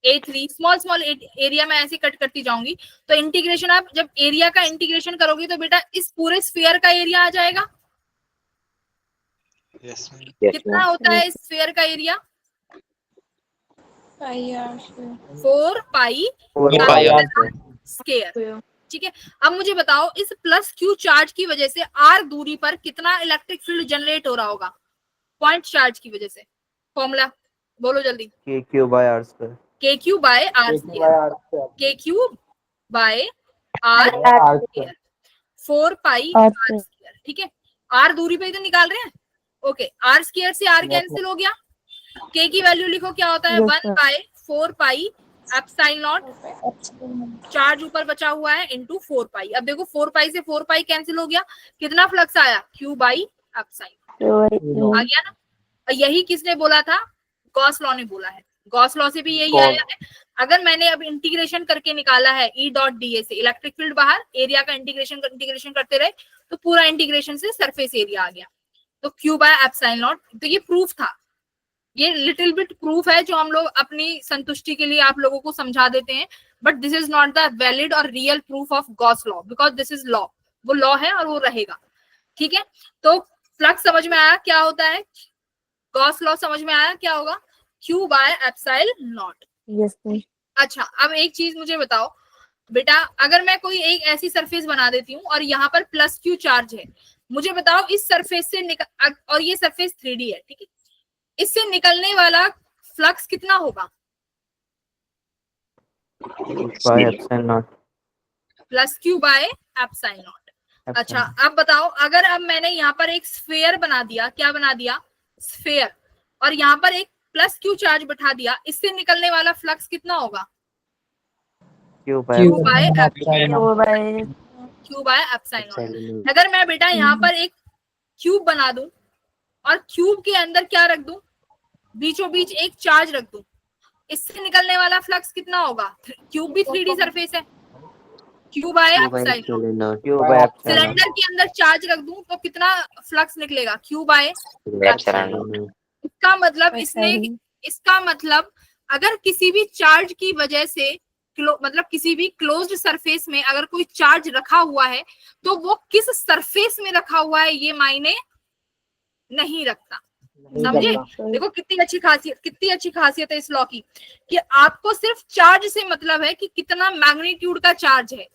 A3 small small area में ऐसे कट करती जाऊंगी। तो इंटीग्रेशन, आप जब एरिया का इंटीग्रेशन करोगे तो बेटा इस पूरे स्फीयर का एरिया आ जाएगा। Yes, ma'am. कितना होता है इस स्फीयर का एरिया, 4 पाई स्क्वायर। ठीक है, अब मुझे बताओ इस प्लस क्यू चार्ज की वजह से r दूरी पर कितना इलेक्ट्रिक फील्ड जनरेट हो रहा होगा, पॉइंट चार्ज की वजह से। फॉर्मूला बोलो जल्दी, KQ by R square। KQ by R square, KQ by R square 4 pi R square. ठीक है, R दूरी पे ही तो निकाल रहे हैं। ओके, R स्क्वायर से R कैंसिल हो गया, K की वैल्यू लिखो क्या होता है, 1 by 4 pi epsilon naught, charge ऊपर बचा हुआ है, इनटू 4 पाई। अब देखो 4 पाई से 4 पाई कैंसिल हो गया, कितना फ्लक्स आया, Q बाई एप्सिलॉन आ गया ना। यही किसने बोला था, गॉस लॉ ने बोला है, गॉस लॉ से भी यही आया है। अगर मैंने अब इंटीग्रेशन करके निकाला है E डॉट डी ए से, इलेक्ट्रिक फील्ड बाहर, एरिया का इंटीग्रेशन करते रहे तो पूरा इंटीग्रेशन से सरफेस एरिया आ गया, तो Q बाय एप्सिलॉन नॉट। तो ये प्रूफ था, ये लिटिल बिट प्रूफ है जो हम लोग अपनी संतुष्टि के लिए आप लोगों को समझा देते हैं, but this is not the valid और real proof of Gauss law, because this is law, वो लॉ है और वो रहेगा। ठीक है, तो फ्लक्स समझ में आया क्या होता है, गॉस लॉ समझ में आया क्या होगा, Q by epsilon not. Yes, ma'am. अच्छा, अब एक चीज मुझे बताओ बेटा, अगर मैं कोई एक ऐसी सरफेस बना देती हूँ और यहाँ पर प्लस Q चार्ज है, मुझे बताओ इस सरफेस से निकल, और ये सरफेस 3D है, ठीक है, इससे निकलने वाला फ्लक्स कितना होगा, bye epsilon not. Plus Q by epsilon not. अच्छा, अब बताओ अगर अब मैंने यहाँ पर एक स्फेयर बना दिया, क्या बना दिया, स्फेयर, और यहाँ पर एक प्लस Q चार्ज बैठा दिया, इससे निकलने वाला फ्लक्स कितना होगा, Q by Q by epsilon naught. अगर मैं बेटा यहाँ पर एक क्यूब बना दूं और क्यूब के अंदर क्या रख दूं, बीचों बीच एक चार्ज रख दूं, इससे निकलने वाला फ्लक्स कितना होगा, क्यूब भी 3D सरफेस है, Q by epsilon not. Cylinder के अंदर चार्ज रख दूं तो कितना फ्लक्स निकलेगा, Q बाय एप्सिलॉन। इसका मतलब इसका मतलब अगर किसी भी चार्ज की वजह से मतलब किसी भी क्लोज्ड सरफेस में अगर कोई चार्ज रखा हुआ है तो वो किस सरफेस में रखा हुआ है ये मायने नहीं रखता। समझे, देखो कितनी अच्छी खासियत है इस लॉ की, कि आपको सिर्फ चार्ज से मतलब है कि कितना मैग्नीट्यूड का चार्ज है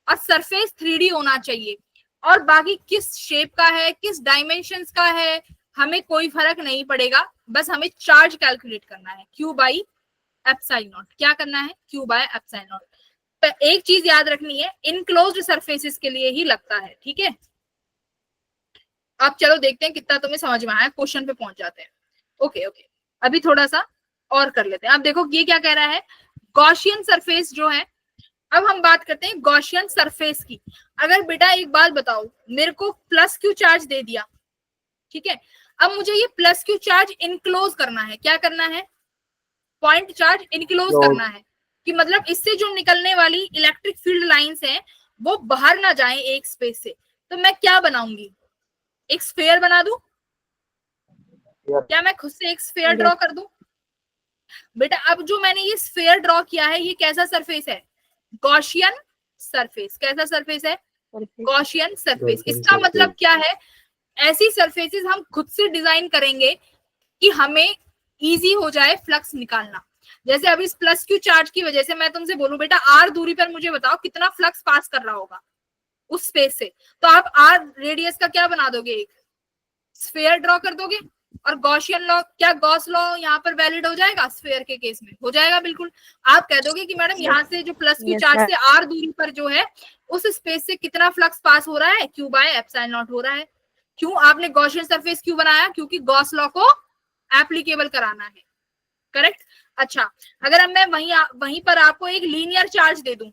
और सरफेस 3D होना चाहिए, और बाकी किस शेप का है, किस डायमेंशंस का है, हमें कोई फर्क नहीं पड़ेगा, बस हमें चार्ज कैलकुलेट करना है, Q बाई एप्सिलॉन नॉट। क्या करना है, Q बाय एप्सिलॉन नॉट। एक चीज याद रखनी है, इनक्लोज्ड सरफेसेस के लिए ही लगता है, ठीक है। अब चलो देखते हैं कितना तुम्हें समझ में आया, क्वेश्चन पे पहुंच जाते हैं। ओके, अभी थोड़ा सा और कर लेते हैं। अब देखो ये क्या कह रहा है, गॉसियन सरफेस जो है, अब हम बात करते हैं गॉसियन सरफेस की। अगर बेटा एक बात बताओ, मेरे को प्लस Q चार्ज दे दिया, ठीक है, अब मुझे ये प्लस Q चार्ज इनक्लोज करना है, क्या करना है, पॉइंट चार्ज इनक्लोज करना है, कि मतलब इससे जो निकलने वाली इलेक्ट्रिक फील्ड लाइंस हैं वो बाहर ना जाएं एक स्पेस से। तो मैं क्या बनाऊंगी, एक स्फेयर बना दूं, क्या मैं खुद से एक स्फेयर ड्रॉ कर दूं। बेटा अब जो मैंने ये स्फेयर ड्रॉ किया है ये कैसा सरफेस है, गॉसियन सरफेस। कैसा सरफेस है, गॉसियन सरफेस। इसका मतलब क्या है, ऐसी सरफेसेस हम खुद से डिजाइन करेंगे कि हमें इजी हो जाए फ्लक्स निकालना। जैसे अभी इस प्लस Q चार्ज की वजह से मैं तुमसे बोलूं बेटा R दूरी पर मुझे बताओ कितना फ्लक्स पास कर रहा होगा उस स्पेस से, तो आप R रेडियस का क्या बना दोगे, एक स्फेयर ड्रॉ कर दोगे। और गॉसियन लॉ, क्या गॉस लॉ यहाँ पर वैलिड हो जाएगा, स्फेयर के केस में हो जाएगा बिल्कुल। आप कह दोगे कि मैडम यहाँ से जो प्लस Q चार्ज से R दूरी पर जो है उस स्पेस से कितना फ्लक्स पास हो रहा है, Q बाय एप्सिलॉन नॉट हो रहा है। क्यों आपने गॉसियन सरफेस क्यों बनाया, क्योंकि गॉस लॉ को एप्लीकेबल कराना है, करेक्ट। अच्छा, अगर अब मैं वहीं पर आपको एक लीनियर चार्ज दे दूं,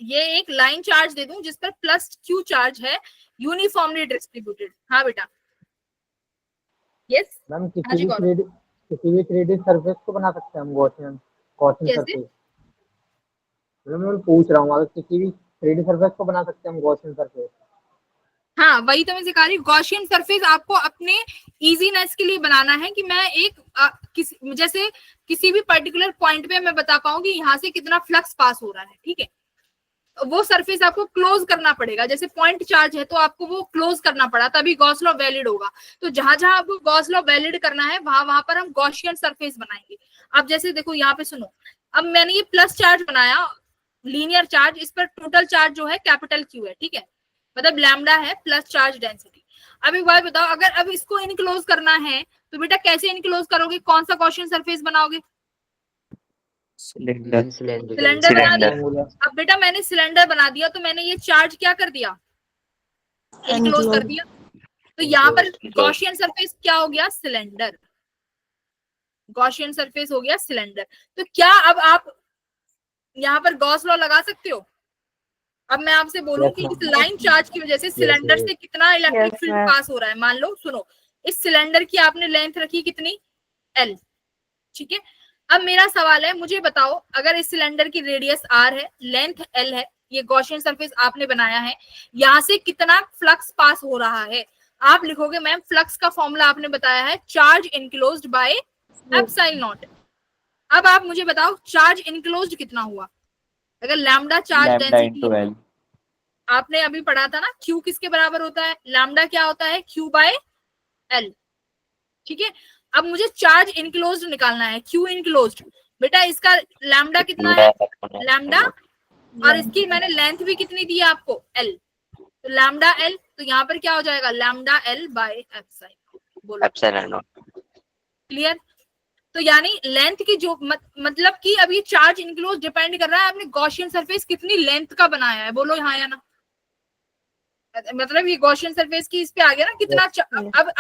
ये एक लाइन चार्ज दे दूं जिस पर प्लस Q चार्ज है, यूनिफॉर्मली डिस्ट्रीब्यूटेड। हाँ बेटा, यस मैम किसी भी 3D सरफेस को बना सकते हैं हम गॉसियन सरफेस। मैं पूछ रहा हूँ अगर किसी भी 3D सरफेस को बना सकते हैं हम गॉसियन सरफेस। हाँ, वही तो मैं सिखा रही हूँ, गॉसियन सरफेस आपको अपने इजीनेस के लिए बनाना है कि मैं एक जैसे किसी भी पर्टिकुलर पॉइंट पे मैं बता पाऊँ कि यहाँ से कितना फ्लक्स पास हो रहा है, ठीक है, वो सरफेस आपको क्लोज करना पड़ेगा। जैसे पॉइंट चार्ज है तो आपको वो क्लोज करना पड़ा तभी गॉस लॉ वैलिड होगा। तो जहां जहां आपको गॉस लॉ वैलिड करना है वहां पर हम गॉसियन सरफेस बनाएंगे। अब जैसे देखो यहाँ पे सुनो, अब मैंने ये प्लस चार्ज बनाया, लीनियर चार्ज, इस पर टोटल चार्ज जो है कैपिटल Q है, ठीक है, मतलब लैम्डा है प्लस चार्ज डेंसिटी। अब एक बात बताओ, अगर अब इसको इनक्लोज करना है तो बेटा कैसे इनक्लोज करोगे, कौन सा गॉसियन सरफेस बनाओगे, सिलेंडर बना दिया। अब बेटा मैंने सिलेंडर बना दिया तो मैंने ये चार्ज क्या कर दिया, इनक्लोज कर दिया। तो यहाँ पर गॉसियन सरफेस क्या हो गया, सिलेंडर, गॉसियन सरफेस हो गया सिलेंडर। तो क्या अब आप यहाँ पर गॉस लॉ लगा सकते हो। अब मैं आपसे बोलूं कि इस लाइन चार्ज की वजह से सिलेंडर से कितना इलेक्ट्रिक फील्ड पास हो रहा है, मान लो, सुनो, इस सिलेंडर की आपने लेंथ रखी कितनी, L, ठीक है। अब मेरा सवाल है, मुझे बताओ अगर इस सिलेंडर की रेडियस R है, लेंथ L है, ये गॉसियन सरफेस आपने बनाया है, यहाँ से कितना फ्लक्स पास हो रहा है। आप लिखोगे मैम फ्लक्स का फॉर्मूला आपने बताया है charge enclosed by epsilon not. अब आप मुझे बताओ चार्ज इनक्लोज्ड कितना हुआ? अगर lambda charge lambda density into L. आपने अभी पढ़ा था ना, क्यू किसके बराबर होता है? लैम्डा क्या होता है? Q by L. ठीक है, अब मुझे चार्ज इनक्लोज्ड निकालना है, क्यू इनक्लोज्ड। बेटा इसका लैम्डा कितना है? लैम्डा, और इसकी मैंने लेंथ भी कितनी दी है आपको? एल। तो लैम्डा एल, तो यहाँ पर क्या हो जाएगा? Lambda L by epsilon. बोलो एप्सिलॉन नॉट। क्लियर? तो यानी लेंथ की जो मतलब कि अब ये चार्ज इनक्लोज डिपेंड कर रहा है आपने गॉसियन सरफेस कितनी लेंथ का बनाया है। बोलो हाँ या ना? मतलब ये गॉसियन सरफेस की इस पे आ गया ना कितना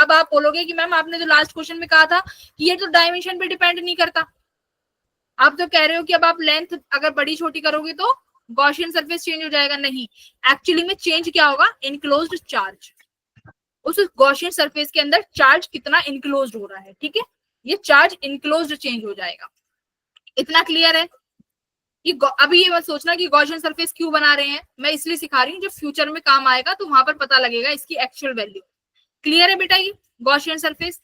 अब आप बोलोगे कि मैम आपने जो लास्ट क्वेश्चन में कहा था कि ये तो डायमेंशन पे डिपेंड नहीं करता। आप तो कह रहे हो कि अब आप लेंथ अगर बड़ी छोटी करोगे तो गॉसियन सरफेस चेंज हो जाएगा। नहीं, एक्चुअली में चेंज क्या होगा? Enclosed charge. उस गॉसियन सरफेस के अंदर चार्ज कितना इनक्लोज्ड हो रहा है। ठीक है, ये चार्ज इनक्लोज्ड चेंज हो जाएगा। इतना क्लियर है? कि अभी ये मत सोचना कि गॉसियन सरफेस क्यों बना रहे हैं, मैं इसलिए सिखा रही हूँ, जब फ्यूचर में काम आएगा तो वहां पर पता लगेगा इसकी एक्चुअल वैल्यू। क्लियर है बेटा? ये गॉसियन सरफेस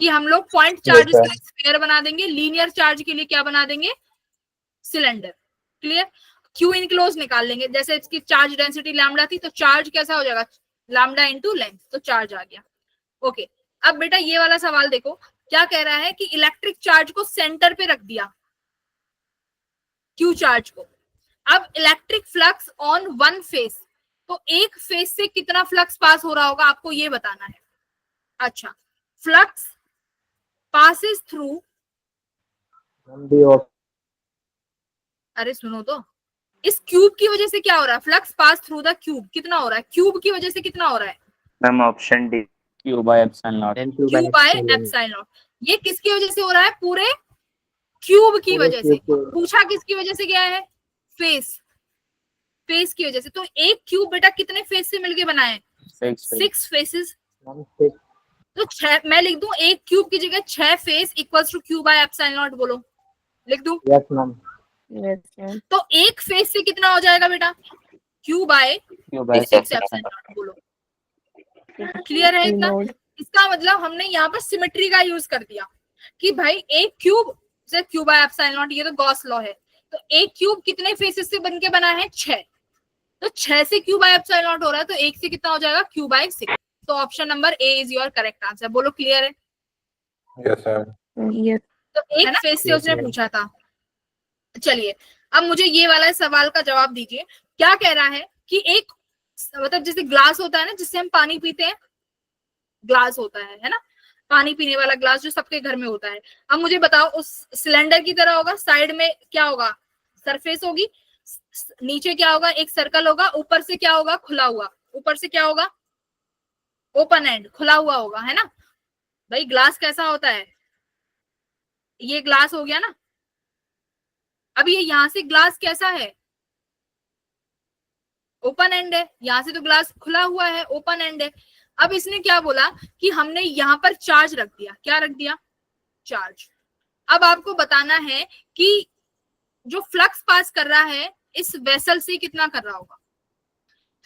कि हम लोग पॉइंट चार्ज स्फीयर बना देंगे, लीनियर चार्ज के लिए क्या बना देंगे? सिलेंडर। क्लियर? क्यू इनक्लोज निकाल लेंगे, जैसे इसकी चार्ज डेंसिटी लैम्डा थी तो चार्ज कैसा हो जाएगा? लैम्डा इंटू लेंथ, तो चार्ज आ गया। ओके, अब बेटा ये वाला सवाल देखो, क्या कह रहा है कि इलेक्ट्रिक चार्ज को सेंटर पे रख दिया, क्यू चार्ज को। अब electric flux on one face, तो एक फेस से कितना फ्लक्स पास हो रहा होगा आपको ये बताना है। अच्छा, फ्लक्स पासेस थ्रू, अरे सुनो तो, इस क्यूब की वजह से क्या हो रहा है? Flux pass through the cube कितना हो रहा है? क्यूब की वजह से कितना हो रहा है? Ma'am option D, Q by epsilon not. Q by epsilon not. ये किसकी वजह से हो रहा है? पूरे क्यूब की वजह से। पूछा किसकी वजह से गया है? फेस, फेस की वजह से। तो एक क्यूब बेटा कितने फेस से मिलके बना है? 6 फेसेस। तो 6 मैं लिख दूं, एक क्यूब की जगह 6 face equals to Q by epsilon naught. बोलो, लिख दूं? Yes ma'am. तो एक फेस से कितना हो जाएगा बेटा? Q by 6 epsilon naught. बोलो क्लियर है इतना? इसका मतलब हमने यहाँ पर सिमेट्री का यूज कर दिया कि भाई एक क्यूब से क्यू बाय एप्सिलॉन नॉट, ये तो गॉस लॉ है। तो एक क्यूब कितने फेसेस से बनके बना है? 6। तो 6 से क्यू बाय एप्सिलॉन नॉट हो रहा है, तो एक से कितना हो जाएगा? Q by 6। तो option number A is your correct answer. बोलो क्लियर है? Yes ma'am. तो एक फेस से उसने पूछा था। चलिए अब मुझे ये वाला सवाल का जवाब दीजिए। क्या कह रहा है कि एक मतलब जैसे ग्लास होता है ना जिससे हम पानी पीते हैं, ग्लास होता है ना, पानी पीने वाला ग्लास जो सबके घर में होता है। अब मुझे बताओ उस सिलेंडर की तरह होगा, साइड में क्या होगा? सरफेस होगी, नीचे क्या होगा? एक सर्कल होगा, ऊपर से क्या होगा? खुला हुआ। ऊपर से क्या होगा? ओपन एंड, खुला हुआ होगा, है ना? भाई ग्लास कैसा होता है? ये ग्लास हो गया ना। अब ये यहाँ से ग्लास कैसा है? ओपन एंड है। यहाँ से तो ग्लास खुला हुआ है, ओपन एंड है। अब इसने क्या बोला कि हमने यहाँ पर चार्ज रख दिया। क्या रख दिया? चार्ज। अब आपको बताना है कि जो फ्लक्स पास कर रहा है इस वेसल से कितना कर रहा होगा?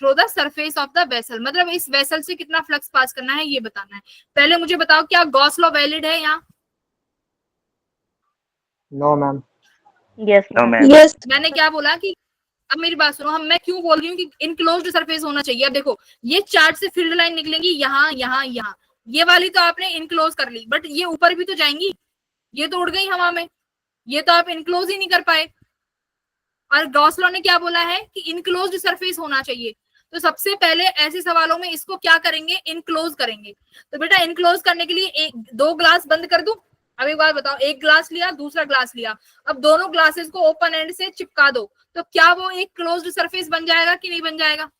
Through the surface of the vessel, मतलब इस वेसल से कितना फ्लक्स पास करना है ये बताना है। पहले मुझे बताओ क्या गॉस लॉ वैलिड है यहाँ? No ma'am. Yes, no ma'am. Ma'am. Yes. मैंने क्या बोला कि अब मेरी बात सुनो, मैं क्यों बोल रही हूँ कि इनक्लोज्ड सरफेस होना चाहिए। अब देखो ये चार्ज से फील्ड लाइन निकलेंगी यहाँ यहाँ यहाँ, ये वाली तो आपने इनक्लोज कर ली, बट ये ऊपर भी तो जाएंगी, ये तो उड़ गई हवा में, ये तो आप इनक्लोज ही नहीं कर पाए। और गॉस लॉ ने क्या बोला है कि इनक्लोज्ड सरफेस होना चाहिए। तो सबसे पहले ऐसे सवालों में इसको क्या करेंगे? इनक्लोज करेंगे। तो बेटा इनक्लोज करने के लिए 2 ग्लास बंद कर दूं। अब एक बात बताओ, एक ग्लास लिया, दूसरा ग्लास लिया, अब दोनों ग्लासेस को ओपन एंड से चिपका दो, तो क्या वो एक क्लोज्ड सरफेस बन जाएगा कि नहीं बन जाएगा?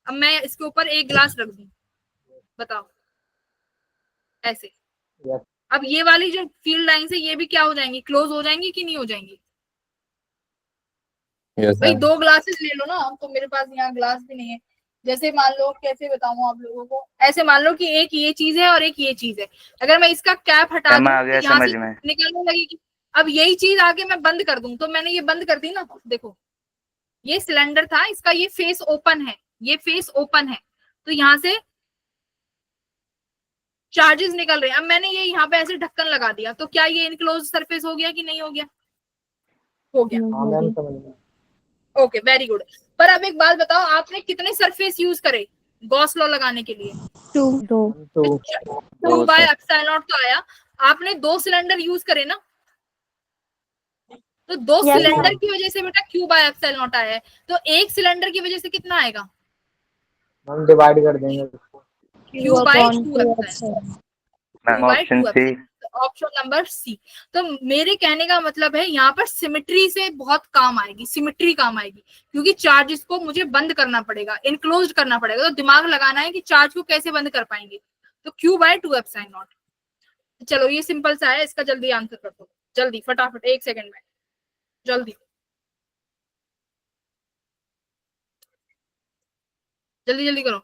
अब मैं इसके ऊपर एक ग्लास रख दूं, बताओ ऐसे। Yes. अब ये वाली जो फील्ड लाइन है ये भी क्या हो जाएंगी? क्लोज हो जाएंगी कि नहीं हो जाएंगी? यस भाई मैम। 2 ग्लासेस ले लो ना। अब तो मेरे पास यहाँ ग्लास भी नहीं है। जैसे मान लो, कैसे बताऊं आप लोगों को, ऐसे मान लो कि एक ये चीज है और एक ये चीज है। अगर मैं इसका कैप हटा दूं आ गया तो यहाँ समझ से में। निकलने लगेगी। अब यही चीज आगे मैं बंद कर दूं, तो मैंने ये बंद कर दी ना। देखो ये सिलेंडर था, इसका ये फेस ओपन है, ये फेस ओपन है, तो यहाँ से चार्जेस निकल रहे हैं। अब मैंने ये यहाँ पे ऐसे ढक्कन लगा दिया, तो क्या ये इनक्लोज सरफेस हो गया कि नहीं हो गया? हो गया। हाँ मैम समझ गया। Okay, very good. पर अब एक बात बताओ, आपने कितने सरफेस यूज करे गॉस लॉ लगाने के लिए? 2 तो Q बाय एप्सिलॉन नॉट तो आया, आपने 2 सिलेंडर यूज करे ना, तो 2 Yes, सिलेंडर ma'am. की वजह से बेटा Q बाय एप्सिलॉन नॉट आया है, तो एक सिलेंडर की वजह से कितना आएगा? हम डिवाइड कर देंगे उसको। Q by upon 2 2 epsilon, epsilon. Ma'am option C. Option number C. तो मेरे कहने का मतलब है यहाँ पर सिमेट्री से बहुत काम आएगी, सिमेट्री काम आएगी, क्योंकि चार्जेस को मुझे बंद करना पड़ेगा, इनक्लोज करना पड़ेगा, तो दिमाग लगाना है कि चार्ज को कैसे बंद कर पाएंगे। तो Q बाय 2 एप्सिलॉन नॉट। चलो ये सिंपल सा है, इसका जल्दी आंसर कर दो, जल्दी फटाफट 1 सेकंड में, जल्दी जल्दी जल्दी करो,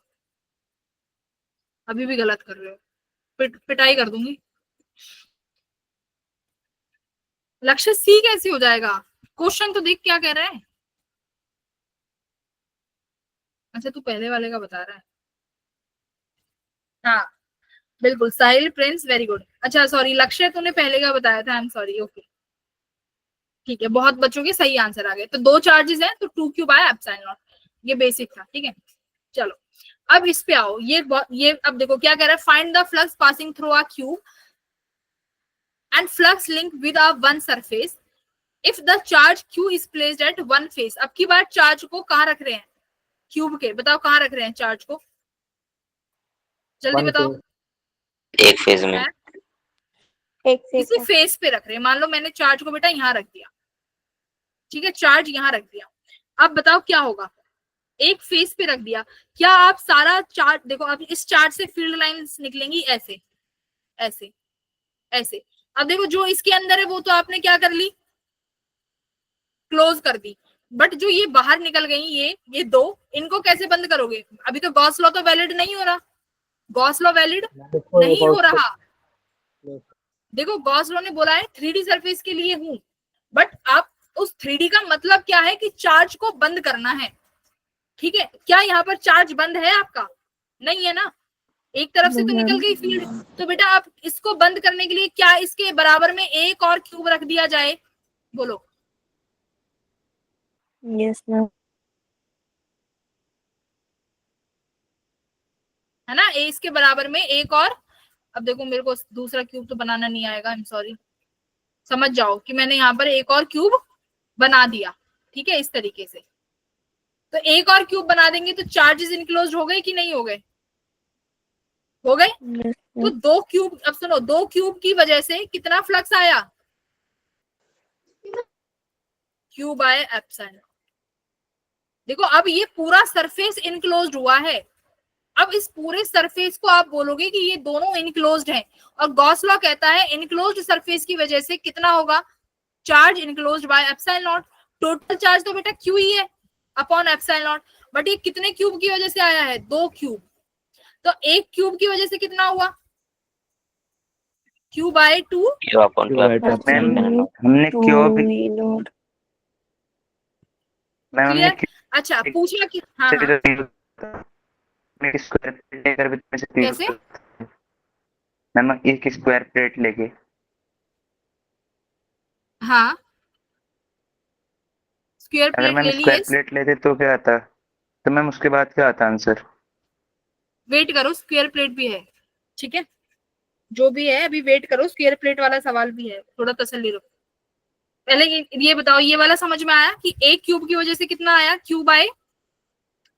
अभी भी गलत कर रहे हो, पिटाई कर दूंगी। लक्ष्य सी कैसे हो जाएगा? क्वेश्चन तो देख क्या कह रहा है। अच्छा तू पहले वाले का बता रहा है। हाँ बिल्कुल, साहिल प्रिंस, वेरी गुड। अच्छा सॉरी लक्ष्य, तूने पहले का बताया था, आई एम सॉरी। ओके ठीक है, बहुत बच्चों के सही आंसर आ गए। तो 2 चार्जेस हैं, तो 2Q बाय एप्सिलॉन नॉट, ये बेसिक था। ठीक है, चलो अब इस पे आओ। ये अब देखो क्या कह रहा है, find the flux passing through a cube and flux link with a one surface if the charge Q is placed at one face. अब की बार चार्ज को कहाँ रख रहे हैं? क्यूब के, बताओ कहाँ रख रहे हैं चार्ज को, जल्दी वन बताओ। एक फेज में। एक किसी फेस पे रख रहे हैं, मान लो मैंने चार्ज को बेटा यहाँ रख दिया, ठीक है, चार्ज यहाँ रख दिया। अब बताओ क्या होगा, एक फेस पे रख दिया, क्या आप सारा चार्ज देखो, अब इस चार्ज से फील्ड लाइंस निकलेंगी ऐसे ऐसे ऐसे। अब देखो जो इसके अंदर है वो तो आपने क्या कर ली, क्लोज कर दी, बट जो ये बाहर निकल गई ये 2, इनको कैसे बंद करोगे? अभी तो गॉस लॉ तो वैलिड नहीं हो रहा, गॉस लॉ वैलिड देखो एक नहीं और हो रहा। देखो गॉस लॉ ने बोला है 3D सरफेस के लिए हूं, बट आप उस 3D का मतलब क्या है कि चार्ज को बंद करना है। ठीक है, क्या यहाँ पर चार्ज बंद है आपका? नहीं है ना, एक तरफ से तो निकल गई फील्ड। तो बेटा आप इसको बंद करने के लिए क्या इसके बराबर में एक और क्यूब रख दिया जाए? बोलो। Yes ma'am. है ना, ए इसके बराबर में एक और। अब देखो मेरे को दूसरा क्यूब तो बनाना नहीं आएगा, आई एम सॉरी, समझ जाओ कि मैंने यहाँ पर एक और क्यूब बना दिया। ठीक है, इस तरीके से तो एक और क्यूब बना देंगे तो चार्जेस इनक्लोज हो गए कि नहीं हो गए? हो गए। तो 2 क्यूब, अब सुनो, 2 क्यूब की वजह से कितना फ्लक्स आया? Q by epsilon. देखो अब ये पूरा सरफेस इनक्लोज्ड हुआ है, अब इस पूरे सरफेस को आप बोलोगे कि ये दोनों इनक्लोज्ड हैं, और गॉस लॉ कहता है इनक्लोज्ड सरफेस की वजह से कितना होगा? Charge enclosed by epsilon not. Total charge तो बेटा Q ही है अपॉन एप्सिलॉन नॉट, बट ये कितने क्यूब की वजह से आया है? 2 क्यूब। तो एक क्यूब की वजह से कितना हुआ? Q by 2। हमने क्यों भी मैम हमने क्लियर? अच्छा पूछा कि हाँ हाँ कैसे? मैम एक स्क्वायर प्लेट लेके हाँ स्क्वायर अगर प्लेट मैम ले स्क्वायर लिए, प्लेट लेते तो क्या आता? तो मैम उसके बाद क्या आता आंसर? वेट करो, स्क्वायर प्लेट भी है। ठीक है, जो भी है अभी वेट करो, स्क्वायर प्लेट वाला सवाल भी है, थोड़ा तसल्ली रखो। पहले ये बताओ, ये वाला समझ में आया कि एक क्यूब की वजह से कितना आया? Q by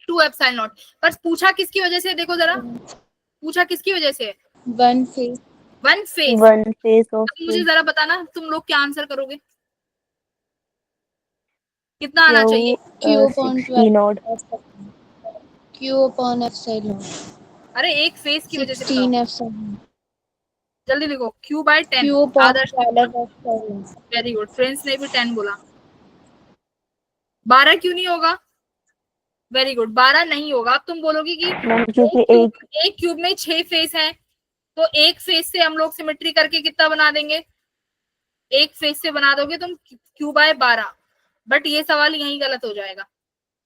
2 epsilon naught. पर पूछा किसकी वजह से, देखो जरा, पूछा किसकी वजह से? One face. One face. One face of अब मुझे जरा बताना तुम लोग क्या आंसर करोगे, कितना आना चाहिए? Q upon 16 odd. 12. Q upon epsilon. अरे एक फेस की वजह से बताओ, 16 epsilon. जल्दी लिखो। Q by 10। Q upon Adarsh, 12 epsilon. Very good. Friends ने भी 10 बोला। 12 क्यों नहीं होगा? वेरी गुड, 12 नहीं होगा। अब तुम बोलोगे कि क्योंकि एक क्यूब में 6 फेस हैं, तो एक फेस से हम लोग सिमेट्री करके कितना बना देंगे? एक फेस से बना दोगे तुम Q बाय 12, बट ये सवाल यही गलत हो जाएगा।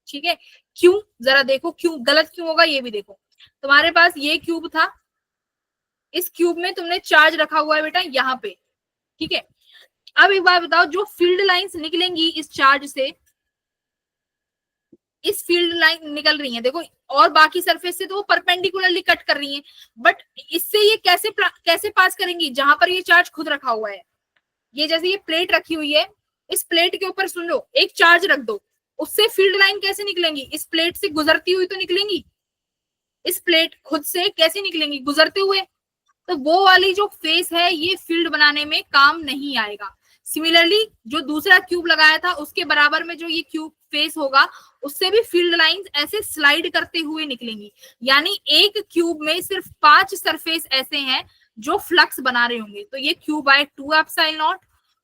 ठीक है, क्यों? जरा देखो क्यों गलत क्यों होगा, ये भी देखो। तुम्हारे पास ये क्यूब था, इस क्यूब में तुमने चार्ज रखा हुआ है बेटा यहाँ पे, ठीक है। अब एक बात बताओ, जो फील्ड लाइंस निकलेंगी इस चार्ज से, इस फील्ड लाइन निकल रही है देखो, और बाकी सरफेस से तो वो परपेंडिकुलरली कट कर रही है, बट इससे ये कैसे पास करेंगी, जहां पर ये चार्ज खुद रखा हुआ है। ये जैसे ये प्लेट रखी हुई है, इस प्लेट के ऊपर सुन लो एक चार्ज रख दो, उससे फील्ड लाइन कैसे निकलेंगी, इस प्लेट से गुजरती हुई तो निकलेंगी, इस प्लेट खुद से कैसे निकलेंगी, गुजरते हुए। तो वो वाली जो फेस है ये फील्ड बनाने में काम नहीं आएगा। सिमिलरली जो दूसरा क्यूब लगाया था उसके बराबर में जो ये क्यूब फेस होगा, उससे भी फील्ड लाइंस ऐसे स्लाइड करते हुए निकलेंगी। यानी एक क्यूब में सिर्फ 5 सरफेस ऐसे हैं जो फ्लक्स बना रहे होंगे। तो ये Q बाय 2 एप्सिलॉन नॉट,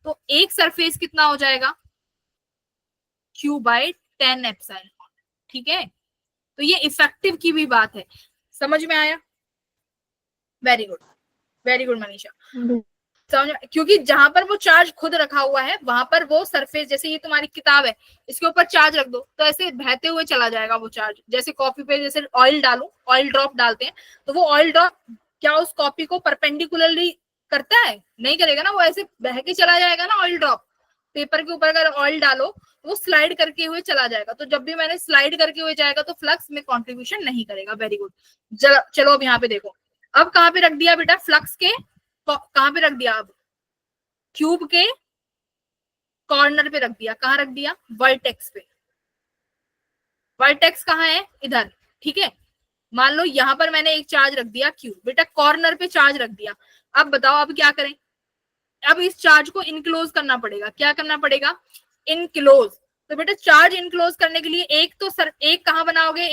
तो एक सरफेस कितना हो जाएगा, Q बाय 10 एप्सिलॉन नॉट, ठीक है। तो ये इफेक्टिव की भी बात है, समझ में आया? Very good, very good Manisha. समझ, क्योंकि जहां पर वो चार्ज खुद रखा हुआ है वहां पर वो सरफेस, जैसे ये तुम्हारी किताब है, इसके ऊपर चार्ज रख दो तो ऐसे बहते हुए चला जाएगा वो चार्ज। जैसे कॉपी पे जैसे ऑयल डालो, ऑयल ड्रॉप डालते हैं, तो वो ऑयल ड्रॉप क्या उस कॉपी को परपेंडिकुलरली करता है? नहीं करेगा ना, वो ऐसे बह के चला जाएगा ना। ऑयल ड्रॉप पेपर के ऊपर अगर ऑयल डालो तो वो स्लाइड करके हुए चला जाएगा। तो जब भी मैंने स्लाइड करके हुए जाएगा तो फ्लक्स में कॉन्ट्रीब्यूशन नहीं करेगा। Very good. चलो अब यहाँ पे देखो, अब कहाँ पे रख दिया बेटा, फ्लक्स के कहाँ पे रख दिया, अब क्यूब के कॉर्नर पे रख दिया। कहाँ रख दिया, वर्टेक्स पे। वर्टेक्स कहाँ है, इधर, ठीक है। मान लो यहाँ पर मैंने एक चार्ज रख दिया क्यू, बेटा कॉर्नर पे चार्ज रख दिया। अब बताओ अब क्या करें, अब इस चार्ज को इनक्लोज करना पड़ेगा। क्या करना पड़ेगा, इनक्लोज। तो बेटा चार्ज इनक्लोज करने के लिए एक तो एक कहाँ बनाओगे,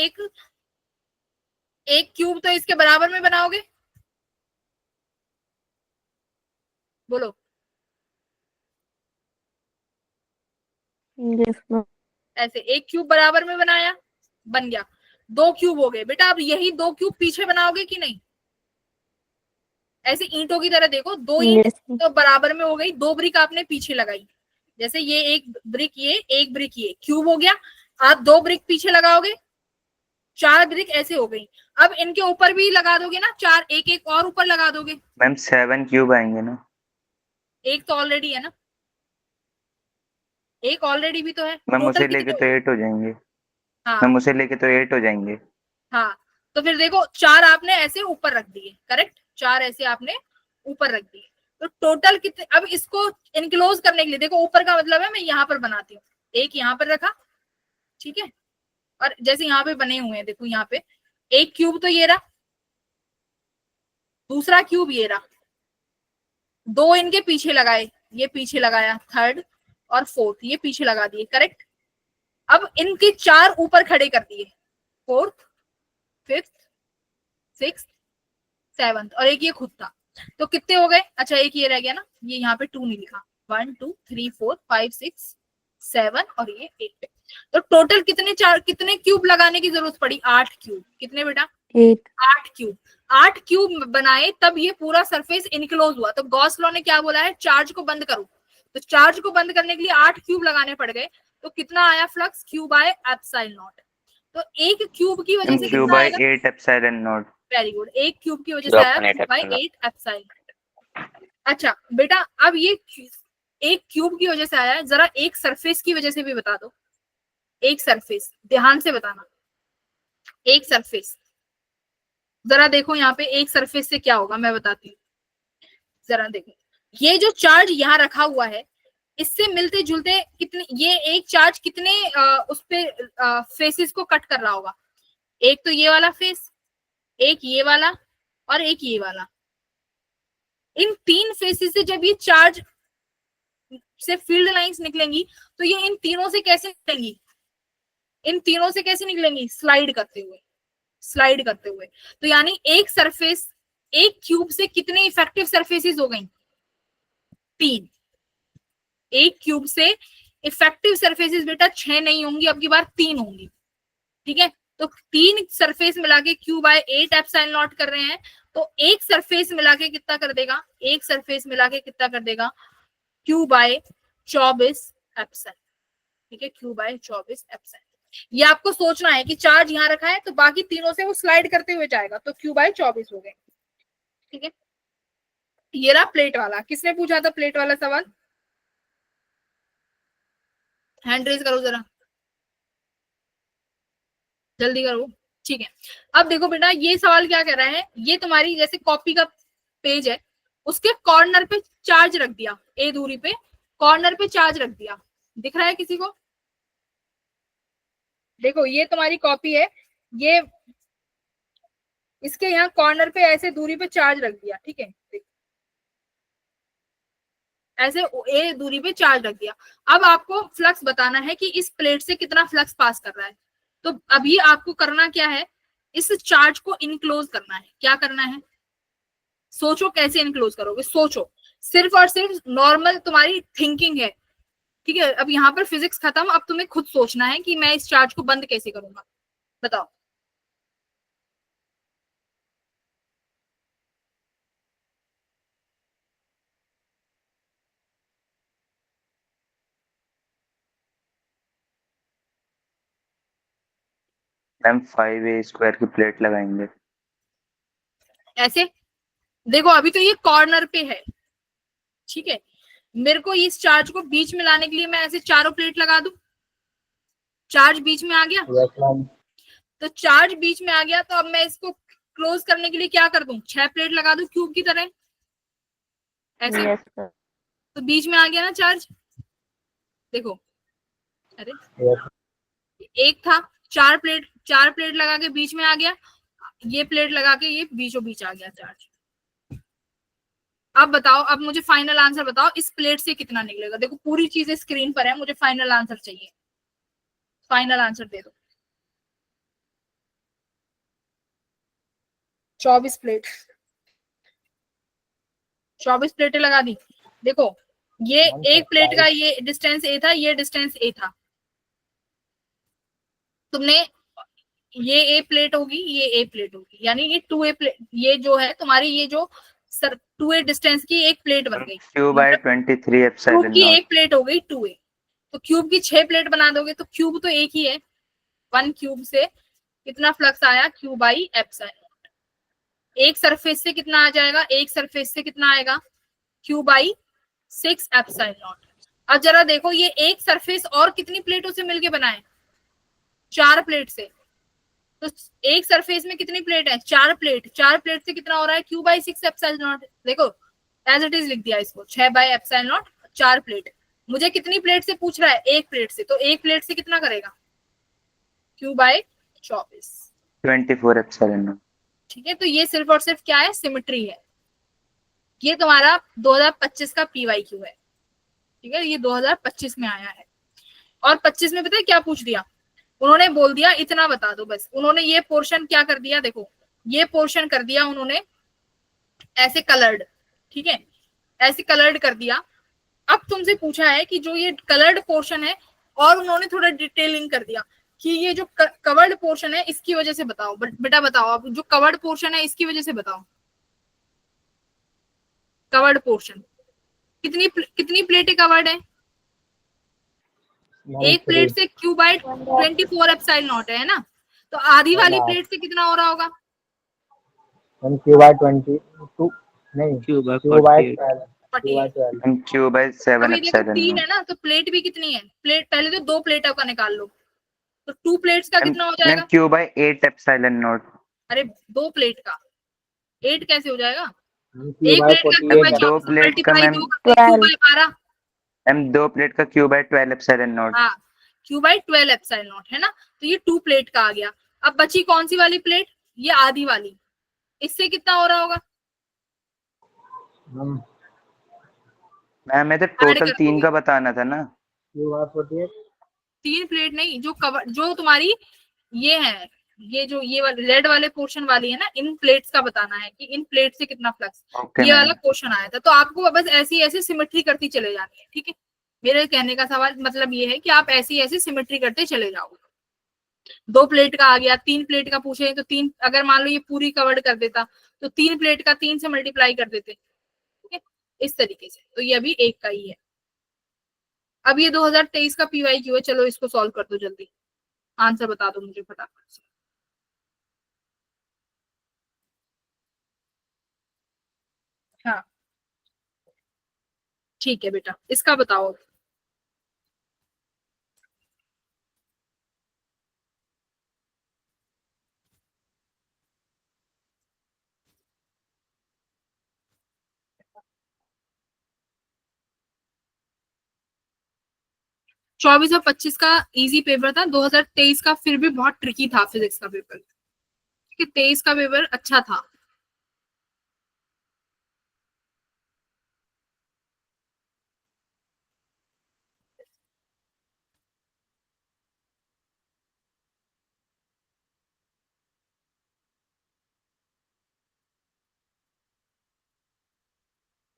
एक क्यूब तो इसके बराबर में बनाओगे, बोलो। Yes, ma'am. ऐसे एक क्यूब बराबर में बनाया, बन गया, 2 क्यूब हो गए। बेटा अब यही 2 क्यूब पीछे बनाओगे कि नहीं, ऐसे ईंटों की तरह देखो, 2 ईंट Yes, ma'am. तो बराबर में हो गई, 2 ब्रिक आपने पीछे लगाई। जैसे ये एक ब्रिक, ये एक ब्रिक, ये क्यूब हो गया। आप 2 ब्रिक पीछे लगाओगे, 4 ब्रिक ऐसे हो गई। अब इनके ऊपर भी लगा दोगे ना 4, एक एक और ऊपर लगा दोगे। मैम 7 क्यूब आएंगे ना? एक तो ऑलरेडी है ना, एक ऑलरेडी भी तो है। मैम टोटल उसे लेके कितने तो हुए? 8 हो जाएंगे। हाँ मैम उसे लेके तो 8 हो जाएंगे। हाँ, तो फिर देखो 4 आपने ऐसे ऊपर रख दिए, करेक्ट, 4 ऐसे आपने ऊपर रख दिए। तो टोटल कितने, अब इसको इनक्लोज करने के लिए देखो, ऊपर का मतलब है मैं यहाँ पर बनाती हूँ, एक यहाँ पर रखा, ठीक है। और जैसे यहाँ पे बने हुए हैं देखो, यहाँ पे एक क्यूब तो ये रहा, दूसरा क्यूब ये रहा, 2 इनके पीछे लगाए, ये पीछे लगाया, 3rd और 4th ये पीछे लगा दिए, करेक्ट। अब इनके 4 ऊपर खड़े कर दिए, 4th, 5th, 6th, 7th, और एक ये खुद था। तो कितने हो गए, अच्छा एक ये रह गया ना, ये यहाँ पे 2 नहीं लिखा, 1 2 3 4 5 6 7 और ये 8। तो टोटल कितने क्यूब लगाने की जरूरत पड़ी, 8 क्यूब। कितने बेटा, 8. 8 क्यूब। 8 क्यूब बनाए तब ये पूरा सरफेस इनक्लोज हुआ। तो गॉस लॉ ने क्या बोला है, चार्ज को बंद करो। तो चार्ज को बंद करने के लिए 8 क्यूब लगाने पड़ गए। तो कितना आया flux, Q by epsilon naught. तो एक क्यूब की वजह से क्यू कितना बाय आएगा, 8 एप्सिलॉन नॉट। वेरी गुड, एक क्यूब की वजह से आया 2 बाय 8 एप्सिलॉन नॉट। अच्छा बेटा अब ये एक क्यूब की वजह से आया है, जरा एक सरफेस की वजह से भी बता दो। एक सरफेस, ध्यान से बताना, एक सरफेस, जरा देखो यहाँ पे एक सरफेस से क्या होगा, मैं बताती हूँ, जरा देखो। ये जो चार्ज यहाँ रखा हुआ है, इससे मिलते जुलते कितने, ये एक चार्ज कितने उस पे फेसेस को कट कर रहा होगा, एक तो ये वाला फेस, एक ये वाला और एक ये वाला। इन 3 फेसेस से जब ये चार्ज से फील्ड लाइंस निकलेंगी तो ये इन तीनों से कैसे निकलेंगी, इन तीनों से कैसे निकलेंगी, स्लाइड करते हुए, स्लाइड करते हुए। तो यानी एक सरफेस, एक क्यूब से कितने इफेक्टिव सरफेसेस हो गई, 3। एक क्यूब से इफेक्टिव सरफेसेस बेटा 6 नहीं होंगी, अब की बार 3 होंगी, ठीक है। तो 3 सरफेस मिला के Q बाय 8 एप्सिलॉन नॉट कर रहे हैं। तो एक सरफेस मिला के कितना कर देगा, एक सरफेस मिला के कितना कर देगा, Q बाय 24 एप्सिलॉन, ठीक है, Q बाय 24 एप्सिलॉन। ये आपको सोचना है कि चार्ज यहाँ रखा है तो बाकी तीनों से वो स्लाइड करते हुए जाएगा, तो Q/24 हो गए। ठीक है, ये रहा प्लेट वाला। किसने पूछा था प्लेट वाला सवाल? हैंड रेज करो जरा, जल्दी करो। ठीक है, अब देखो बेटा ये सवाल क्या कह रहा है, ये तुम्हारी जैसे कॉपी का पेज है, उसके कॉर्नर पे चार्ज रख दिया, ए दूरी पे कॉर्नर पे चार्ज रख दिया। दिख रहा है किसी को? देखो ये तुम्हारी कॉपी है, ये इसके यहाँ कॉर्नर पे ऐसे दूरी पे चार्ज रख दिया। ठीक है, ऐसे ए दूरी पे चार्ज रख दिया। अब आपको फ्लक्स बताना है कि इस प्लेट से कितना फ्लक्स पास कर रहा है। तो अभी आपको करना क्या है, इस चार्ज को इनक्लोज करना है। क्या करना है, सोचो कैसे इनक्लोज करोगे, सोचो। सिर्फ और सिर्फ नॉर्मल तुम्हारी थिंकिंग है। ठीक है, अब यहाँ पर फिजिक्स खत्म, अब तुम्हें खुद सोचना है कि मैं इस चार्ज को बंद कैसे करूंगा, बताओ। मैम 5a² की प्लेट लगाएंगे। ऐसे देखो, अभी तो ये कॉर्नर पे है। ठीक है, मेरे को इस चार्ज को बीच में लाने के लिए मैं ऐसे चारों प्लेट लगा दूं। चार्ज बीच में आ गया, यस मैम। तो चार्ज बीच में आ गया, तो अब मैं इसको क्लोज करने के लिए क्या कर दूं, 6 प्लेट लगा दूं क्यूब की तरह, ऐसे। Yes, sir. तो बीच में आ गया ना चार्ज, देखो। अरे यस एक था, चार प्लेट लगा के बीच में आ गया, ये प्लेट लगा के ये बीचों बीच आ गया चार्ज। अब बताओ, अब मुझे फाइनल आंसर बताओ, इस प्लेट से कितना निकलेगा। देखो पूरी चीजें स्क्रीन पर है, मुझे फाइनल आंसर चाहिए, फाइनल आंसर दे दो। 24 प्लेट, 24 प्लेटें लगा दी। देखो ये एक प्लेट का ये डिस्टेंस ए था, ये डिस्टेंस ए था। तुमने ये ए प्लेट होगी, ये ए प्लेट होगी, यानी ये 2a प्लेट, ये जो है तुम्हारी ये जो सर 2a डिस्टेंस की एक प्लेट बन गई। Q/23 क्यूब एप्सिलॉन की नॉट। एक प्लेट हो गई 2a, तो क्यूब की 6 प्लेट बना दोगे तो क्यूब तो एक ही है। 1 क्यूब से कितना फ्लक्स आया, Q/एप्सिलॉन। एक सरफेस से कितना आ जाएगा, एक सरफेस से कितना आएगा, Q/6 एप्सिलॉन। अब जरा देखो ये एक सरफेस और कितनी प्लेटों से मिलके बना है, 4 प्लेट से। तो एक सरफेस में कितनी प्लेट है, 4 प्लेट। 4 प्लेट से कितना हो रहा है, Q/6 एप्सिलॉन। देखो एज इट इज लिख दिया इसको, 6/एप्सिलॉन, 4 प्लेट। मुझे कितनी प्लेट से पूछ रहा है, एक प्लेट से, तो एक प्लेट से कितना करेगा, Q/24 24 एप्सिलॉन नॉट। ठीक है, तो ये सिर्फ और सिर्फ क्या है, सिमेट्री है। ये तुम्हारा 2025 का PYQ है। ठीक है, ये 2025 में आया है। और 25 में पता है क्या पूछ दिया, उन्होंने बोल दिया इतना बता दो बस। उन्होंने ये पोर्शन क्या कर दिया, देखो ये पोर्शन कर दिया उन्होंने ऐसे कलर्ड। ठीक है, ऐसे कलर्ड कर दिया। अब तुमसे पूछा है कि जो ये कलर्ड पोर्शन है, और उन्होंने थोड़ा डिटेलिंग कर दिया कि ये जो कवर्ड पोर्शन है इसकी वजह से बताओ। बेटा बताओ, अब जो कवर्ड पोर्शन है इसकी वजह से बताओ। कवर्ड पोर्शन कितनी प्लेटें कवर्ड है, एक प्लेट से Q/24 एप्सिलॉन नॉट है ना, तो आधी वाली प्लेट से कितना हो रहा होगा, Q/22 नहीं, Q/12 Q/7 अभी देखो एप्सिलॉन 3 नॉट। है ना, तो प्लेट भी कितनी है, प्लेट पहले तो 2 प्लेटों का निकाल लो, तो 2 प्लेट्स का कितना हो जाएगा, Q/8 एप्सिलॉन नॉट। अरे 2 प्लेट का 8 कैसे हो जाएगा, Q एक by प्लेट का 48 दो प्लेट का मैम, Q/12 मैम 2 प्लेट का Q/12 एप्सिलॉन नॉट। हाँ, Q/12 एप्सिलॉन नॉट है ना, तो ये 2 प्लेट का आ गया। अब बची कौन सी वाली प्लेट, ये आधी वाली, इससे कितना हो रहा होगा, मैम मैं तो ऐड टोटल कर 3 दोगे। का बताना था ना। Q/48 3 प्लेट नहीं, जो तुम्हारी ये है, ये जो ये वाले रेड वाले पोर्शन वाली है ना, इन प्लेट्स का बताना है कि इन प्लेट से कितना फ्लक्स। ओके ये मैम। वाला क्वेश्चन आया था, तो आपको बस ऐसी ऐसी सिमेट्री करती चले जानी है। ठीक है, मेरे कहने का सवाल मतलब ये है कि आप ऐसी ऐसी सिमेट्री करते चले जाओगे। 2 प्लेट का आ गया, 3 प्लेट का पूछे तो 3, अगर मान लो ये पूरी कवर्ड कर देता तो 3 प्लेट का 3 से मल्टीप्लाई कर देते। ठीक है, इस तरीके से। तो ये अभी एक का ही है। अब ये 2023 का PYQ है, चलो इसको सॉल्व कर दो जल्दी। आंसर बता दो मुझे फटाफट से। हाँ ठीक है बेटा, इसका बताओ। चौबीस और 25 का इजी पेपर था, 2023 का फिर भी बहुत ट्रिकी था फिजिक्स का पेपर, क्योंकि 23 का पेपर अच्छा था।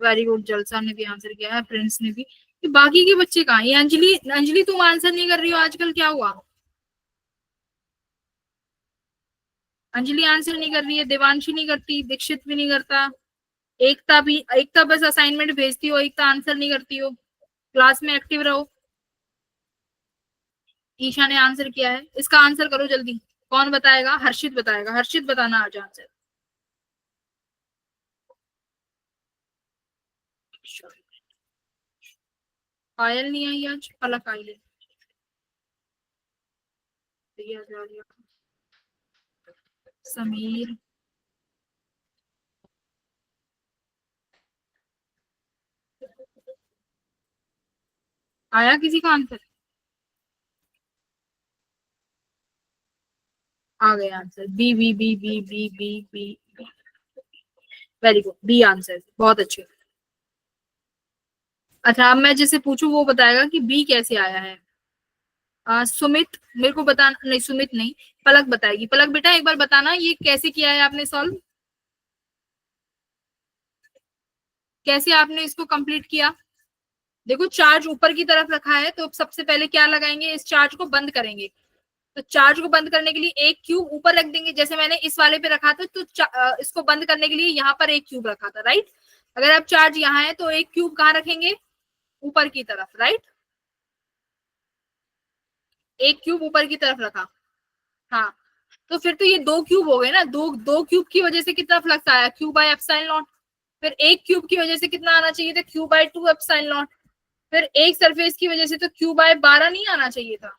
वेरी गुड, जलसा ने भी आंसर किया है, प्रिंस ने भी। ये बाकी के बच्चे कहाँ हैं? ये अंजलि, अंजलि तुम आंसर नहीं कर रही हो आजकल, क्या हुआ? अंजलि आंसर नहीं कर रही है, देवांशी नहीं करती, दीक्षित भी नहीं करता, एकता भी, एकता बस असाइनमेंट भेजती हो, एकता आंसर नहीं करती हो। क्लास में एक्टिव रहो। ईशा ने आंसर किया है, इसका आंसर करो जल्दी। कौन बताएगा? हर्षित बताएगा, हर्षित बताना आज आंसर। पायल नहीं आई आज, पलक आई है। समीर, आया किसी का आंसर? आ गया answer, B B B B B B B. Very good, B answer, बहुत अच्छे। अच्छा अब मैं जिसे पूछूं वो बताएगा कि बी कैसे आया है। सुमित, मेरे को बताना नहीं, सुमित नहीं, पलक बताएगी। पलक बेटा एक बार बताना ये कैसे किया है आपने सॉल्व, कैसे आपने इसको कंप्लीट किया। देखो चार्ज ऊपर की तरफ रखा है, तो सबसे पहले क्या लगाएंगे, इस चार्ज को बंद करेंगे। तो चार्ज को बंद करने के लिए एक क्यूब ऊपर रख देंगे, जैसे मैंने इस वाले पे रखा था, तो इसको बंद करने के लिए यहाँ पर एक क्यूब रखा था, राइट। अगर आप चार्ज यहाँ है तो एक क्यूब कहाँ रखेंगे, ऊपर की तरफ, राइट। एक क्यूब ऊपर की तरफ रखा। हाँ, तो फिर तो ये दो क्यूब हो गए ना, दो दो क्यूब की वजह से कितना फ्लक्स आया, क्यू बाय एप्सिलॉन नॉट। फिर एक क्यूब की वजह से कितना आना चाहिए था, क्यू बाय 2 एप्सिलॉन नॉट। फिर एक सरफेस की वजह से तो क्यू बाय 12 नहीं आना चाहिए था।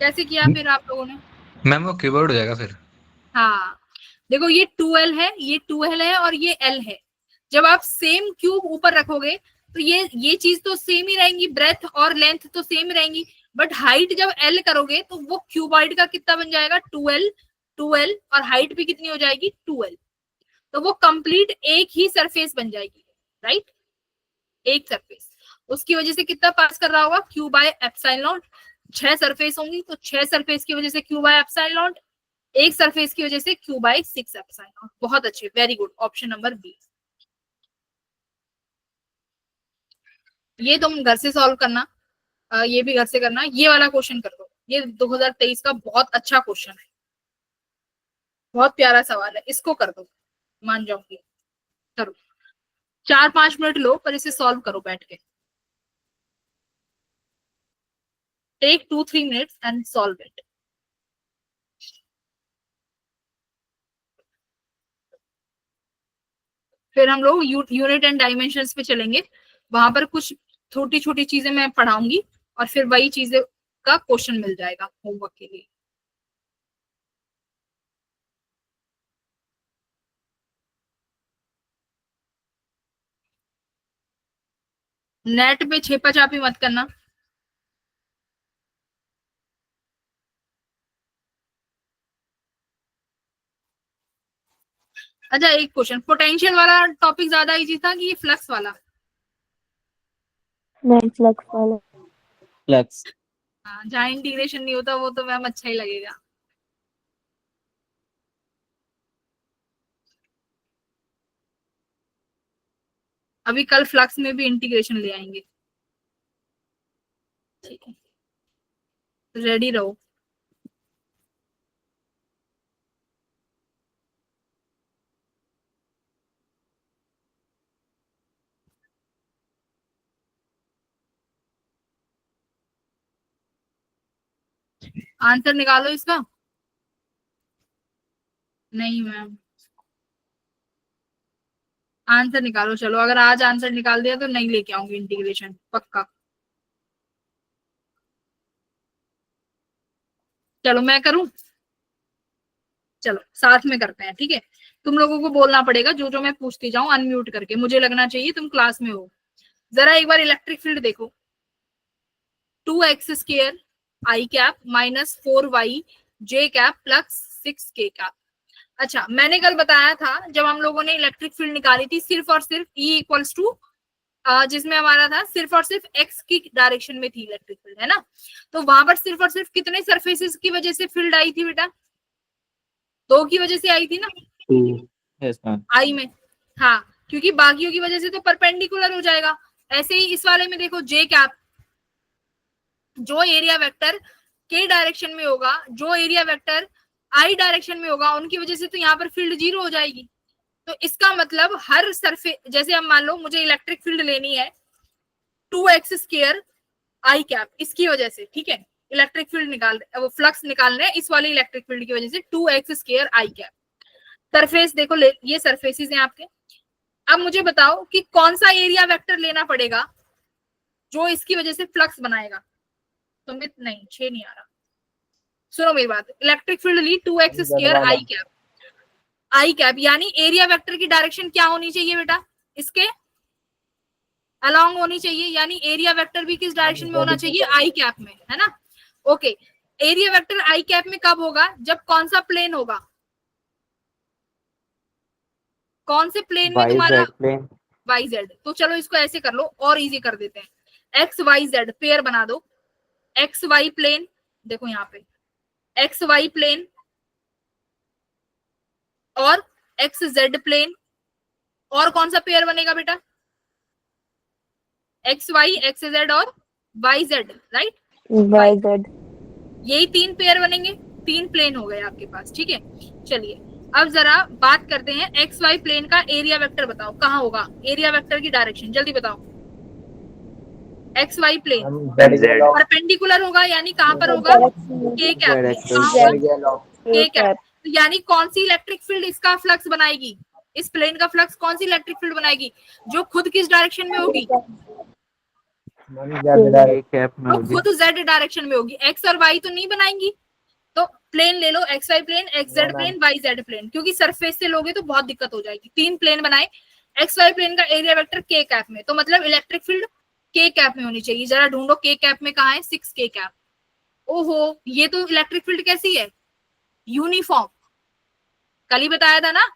कैसे किया फिर आप लोगों ने? मैम वो कीबोर्ड हो जाएगा फिर। हाँ देखो, ये 2L है, ये 2L है और ये L है। जब आप सेम क्यूब ऊपर रखोगे तो ये चीज तो सेम ही रहेंगी, ब्रेथ और लेंथ तो सेम रहेंगी, बट हाइट जब L करोगे तो वो क्यूबॉइड का कितना बन जाएगा, 2L। 2L और हाइट भी कितनी हो जाएगी, 2L। तो वो कंप्लीट एक ही सरफेस बन जाएगी, राइट। एक सरफेस, उसकी वजह से कितना पास कर रहा होगा, Q by epsilon not. 6 surface होंगी तो 6 सरफेस की वजह से क्यू बाय एप्सिलॉन नॉट, एक सरफेस की वजह से क्यू बाय 6 एप्सिलॉन नॉट। बहुत अच्छे, very good, option number B. ये तुम घर से सॉल्व करना, ये भी घर से करना, ये वाला क्वेश्चन कर दो, ये 2023 का बहुत अच्छा क्वेश्चन है, बहुत प्यारा सवाल है, इसको कर दो, मान जाऊंगी। करो, 4-5 मिनट लो पर इसे सॉल्व करो बैठ के। Take 2-3 minutes and solve it. फिर हम लोग यूनिट एंड डायमेंशंस पे चलेंगे, वहां पर कुछ छोटी छोटी चीजें मैं पढ़ाऊंगी और फिर वही चीजें का क्वेश्चन मिल जाएगा होमवर्क के लिए। नेट पे छेपा छापी मत करना। अच्छा एक क्वेश्चन, पोटेंशियल वाला टॉपिक ज्यादा इजी था कि ये फ्लक्स वाला? नहीं, फ्लक्स वाला। फ्लक्स। हाँ, जहाँ इंटीग्रेशन नहीं होता वो तो मैम अच्छा ही लगेगा। अभी कल फ्लक्स में भी इंटीग्रेशन ले आएंगे, ठीक है, रेडी रहो। आंसर निकालो इसका। नहीं मैम, आंसर निकालो। चलो अगर आज आंसर निकाल दिया तो नहीं लेके आऊंगी इंटीग्रेशन, पक्का। चलो मैं करूं, चलो साथ में करते हैं, ठीक है। तुम लोगों को बोलना पड़ेगा जो जो मैं पूछती जाऊं अनम्यूट करके, मुझे लगना चाहिए तुम क्लास में हो। जरा एक बार इलेक्ट्रिक फील्ड देखो, 2x² i cap minus 4y j cap plus 6k cap. अच्छा, मैंने कल बताया था जब हम लोगों ने इलेक्ट्रिक फील्ड निकाली थी, सिर्फ और सिर्फ E इक्वल्स टू, जिसमें हमारा था सिर्फ और सिर्फ x की डायरेक्शन में थी इलेक्ट्रिक फील्ड, है ना। तो वहां पर सिर्फ और सिर्फ कितने सरफेसेस की वजह से फील्ड आई थी बेटा? 2 की वजह से आई थी ना, यस मैम। आई में। हाँ, क्योंकि बाकियों की वजह से तो परपेंडिकुलर हो जाएगा। ऐसे ही इस वाले में देखो, j कैप, जो एरिया वेक्टर k डायरेक्शन में होगा, जो एरिया वेक्टर i डायरेक्शन में होगा, उनकी वजह से तो यहाँ पर फील्ड 0 हो जाएगी। तो इसका मतलब हर सरफेस, जैसे अब मान लो मुझे इलेक्ट्रिक फील्ड लेनी है 2x² i कैप, इसकी वजह से, ठीक है, इलेक्ट्रिक फील्ड निकाल रहे, वो फ्लक्स निकाल रहे हैं इस वाले इलेक्ट्रिक फील्ड की वजह से 2x² i कैप। सरफेस देखो, ये सरफेसेस हैं आपके। अब मुझे बताओ कि कौन सा एरिया वेक्टर लेना पड़ेगा जो इसकी वजह से फ्लक्स बनाएगा। तुम्हें नहीं, 6 नहीं आ रहा, सुनो मेरी बात। इलेक्ट्रिक फील्ड ली 2x² i कैप, यानी एरिया वेक्टर की डायरेक्शन क्या होनी चाहिए बेटा? इसके अलोंग होनी चाहिए, यानी एरिया वेक्टर भी किस डायरेक्शन में होना चाहिए? i कैप में, है ना। Okay, area vector i cap में कब होगा? जब कौन सा प्लेन होगा? कौन से प्लेन में तुम्हारा? YZ। तो चलो इसको ऐसे कर लो और इजी कर देते हैं। XYZ पेयर बना दो, XY प्लेन, देखो यहाँ पे XY प्लेन और XZ प्लेन, और कौन सा पेयर बनेगा बेटा? XY, XZ और YZ, राइट? YZ। यही 3 पेयर बनेंगे, 3 प्लेन हो गए आपके पास, ठीक है। चलिए अब जरा बात करते हैं XY प्लेन का एरिया वेक्टर बताओ कहाँ होगा? एरिया वेक्टर की डायरेक्शन जल्दी बताओ। XY प्लेन परपेंडिकुलर होगा, यानी कहाँ पर होगा? K कैप में। कहाँ होगा? K cap. यानी कौन सी इलेक्ट्रिक फील्ड इसका फ्लक्स बनाएगी? इस प्लेन का फ्लक्स कौन सी इलेक्ट्रिक फील्ड बनाएगी जो खुद किस डायरेक्शन में होगी? तो खुद Z डायरेक्शन में होगी, X और Y तो नहीं बनाएंगी। तो प्लेन ले लो, XY plane, XZ plane, YZ plane, क्योंकि सरफेस से लोगे तो बहुत दिक्कत हो जाएगी। 3 प्लेन बनाए, XY प्लेन का एरिया वेक्टर K कैप में, तो मतलब इलेक्ट्रिक फील्ड K कैप में होनी चाहिए। जरा ढूंढो K कैप में कहाँ है? 6K cap. ओहो, ये तो इलेक्ट्रिक फील्ड कैसी है? यूनिफॉर्म। कल ही बताया था ना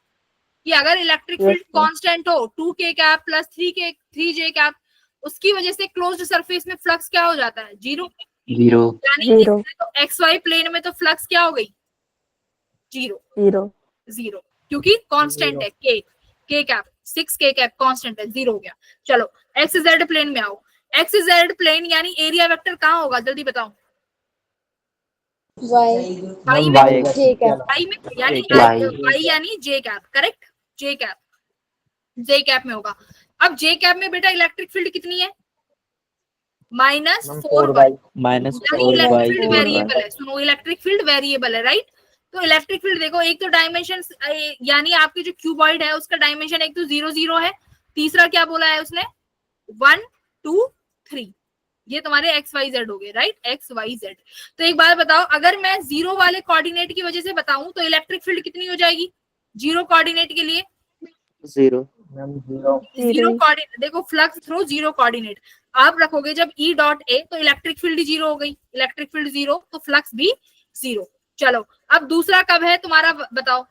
कि अगर इलेक्ट्रिक फील्ड कांस्टेंट हो 2K cap plus 3J cap, उसकी वजह से क्लोज्ड सरफेस में फ्लक्स क्या हो जाता है? 0। यानी तो XY प्लेन में तो फ्लक्स क्या हो गई? 0, क्योंकि कांस्टेंट है K cap, 6K cap constant है, 0 हो गया। चलो XZ प्लेन में आओ। XZ प्लेन यानी एरिया वेक्टर कहाँ होगा? जल्दी बताओ। Y में, यानी Y यानी J cap, correct? J cap में होगा। अब J कैप में बेटा इलेक्ट्रिक फील्ड कितनी है? -4y। इलेक्ट्रिक फील्ड वेरिएबल है, सुनो, इलेक्ट्रिक फील्ड वेरिएबल है, राइट? तो इलेक्ट्रिक फील्ड देखो, एक तो डायमेंशन, यानी आपके जो क्यूबॉइड है उसका डायमेंशन एक तो 0, 0 है, तीसरा क्या बोला है उसने? 1, 2, 3। ये तुम्हारे XYZ हो गए, राइट? XYZ। तो एक बात बताओ, अगर मैं 0 वाले कोऑर्डिनेट की वजह से बताऊं तो इलेक्ट्रिक फील्ड कितनी हो जाएगी 0 कोऑर्डिनेट के लिए? 0 कोऑर्डिनेट। देखो, फ्लक्स थ्रू 0 कोऑर्डिनेट आप रखोगे जब E.A, तो इलेक्ट्रिक फील्ड 0 हो गई। इलेक्ट्रिक फील्ड 0 तो फ्लक्स भी 0। चलो अब दूसरा कब है तुम्हारा बताओ?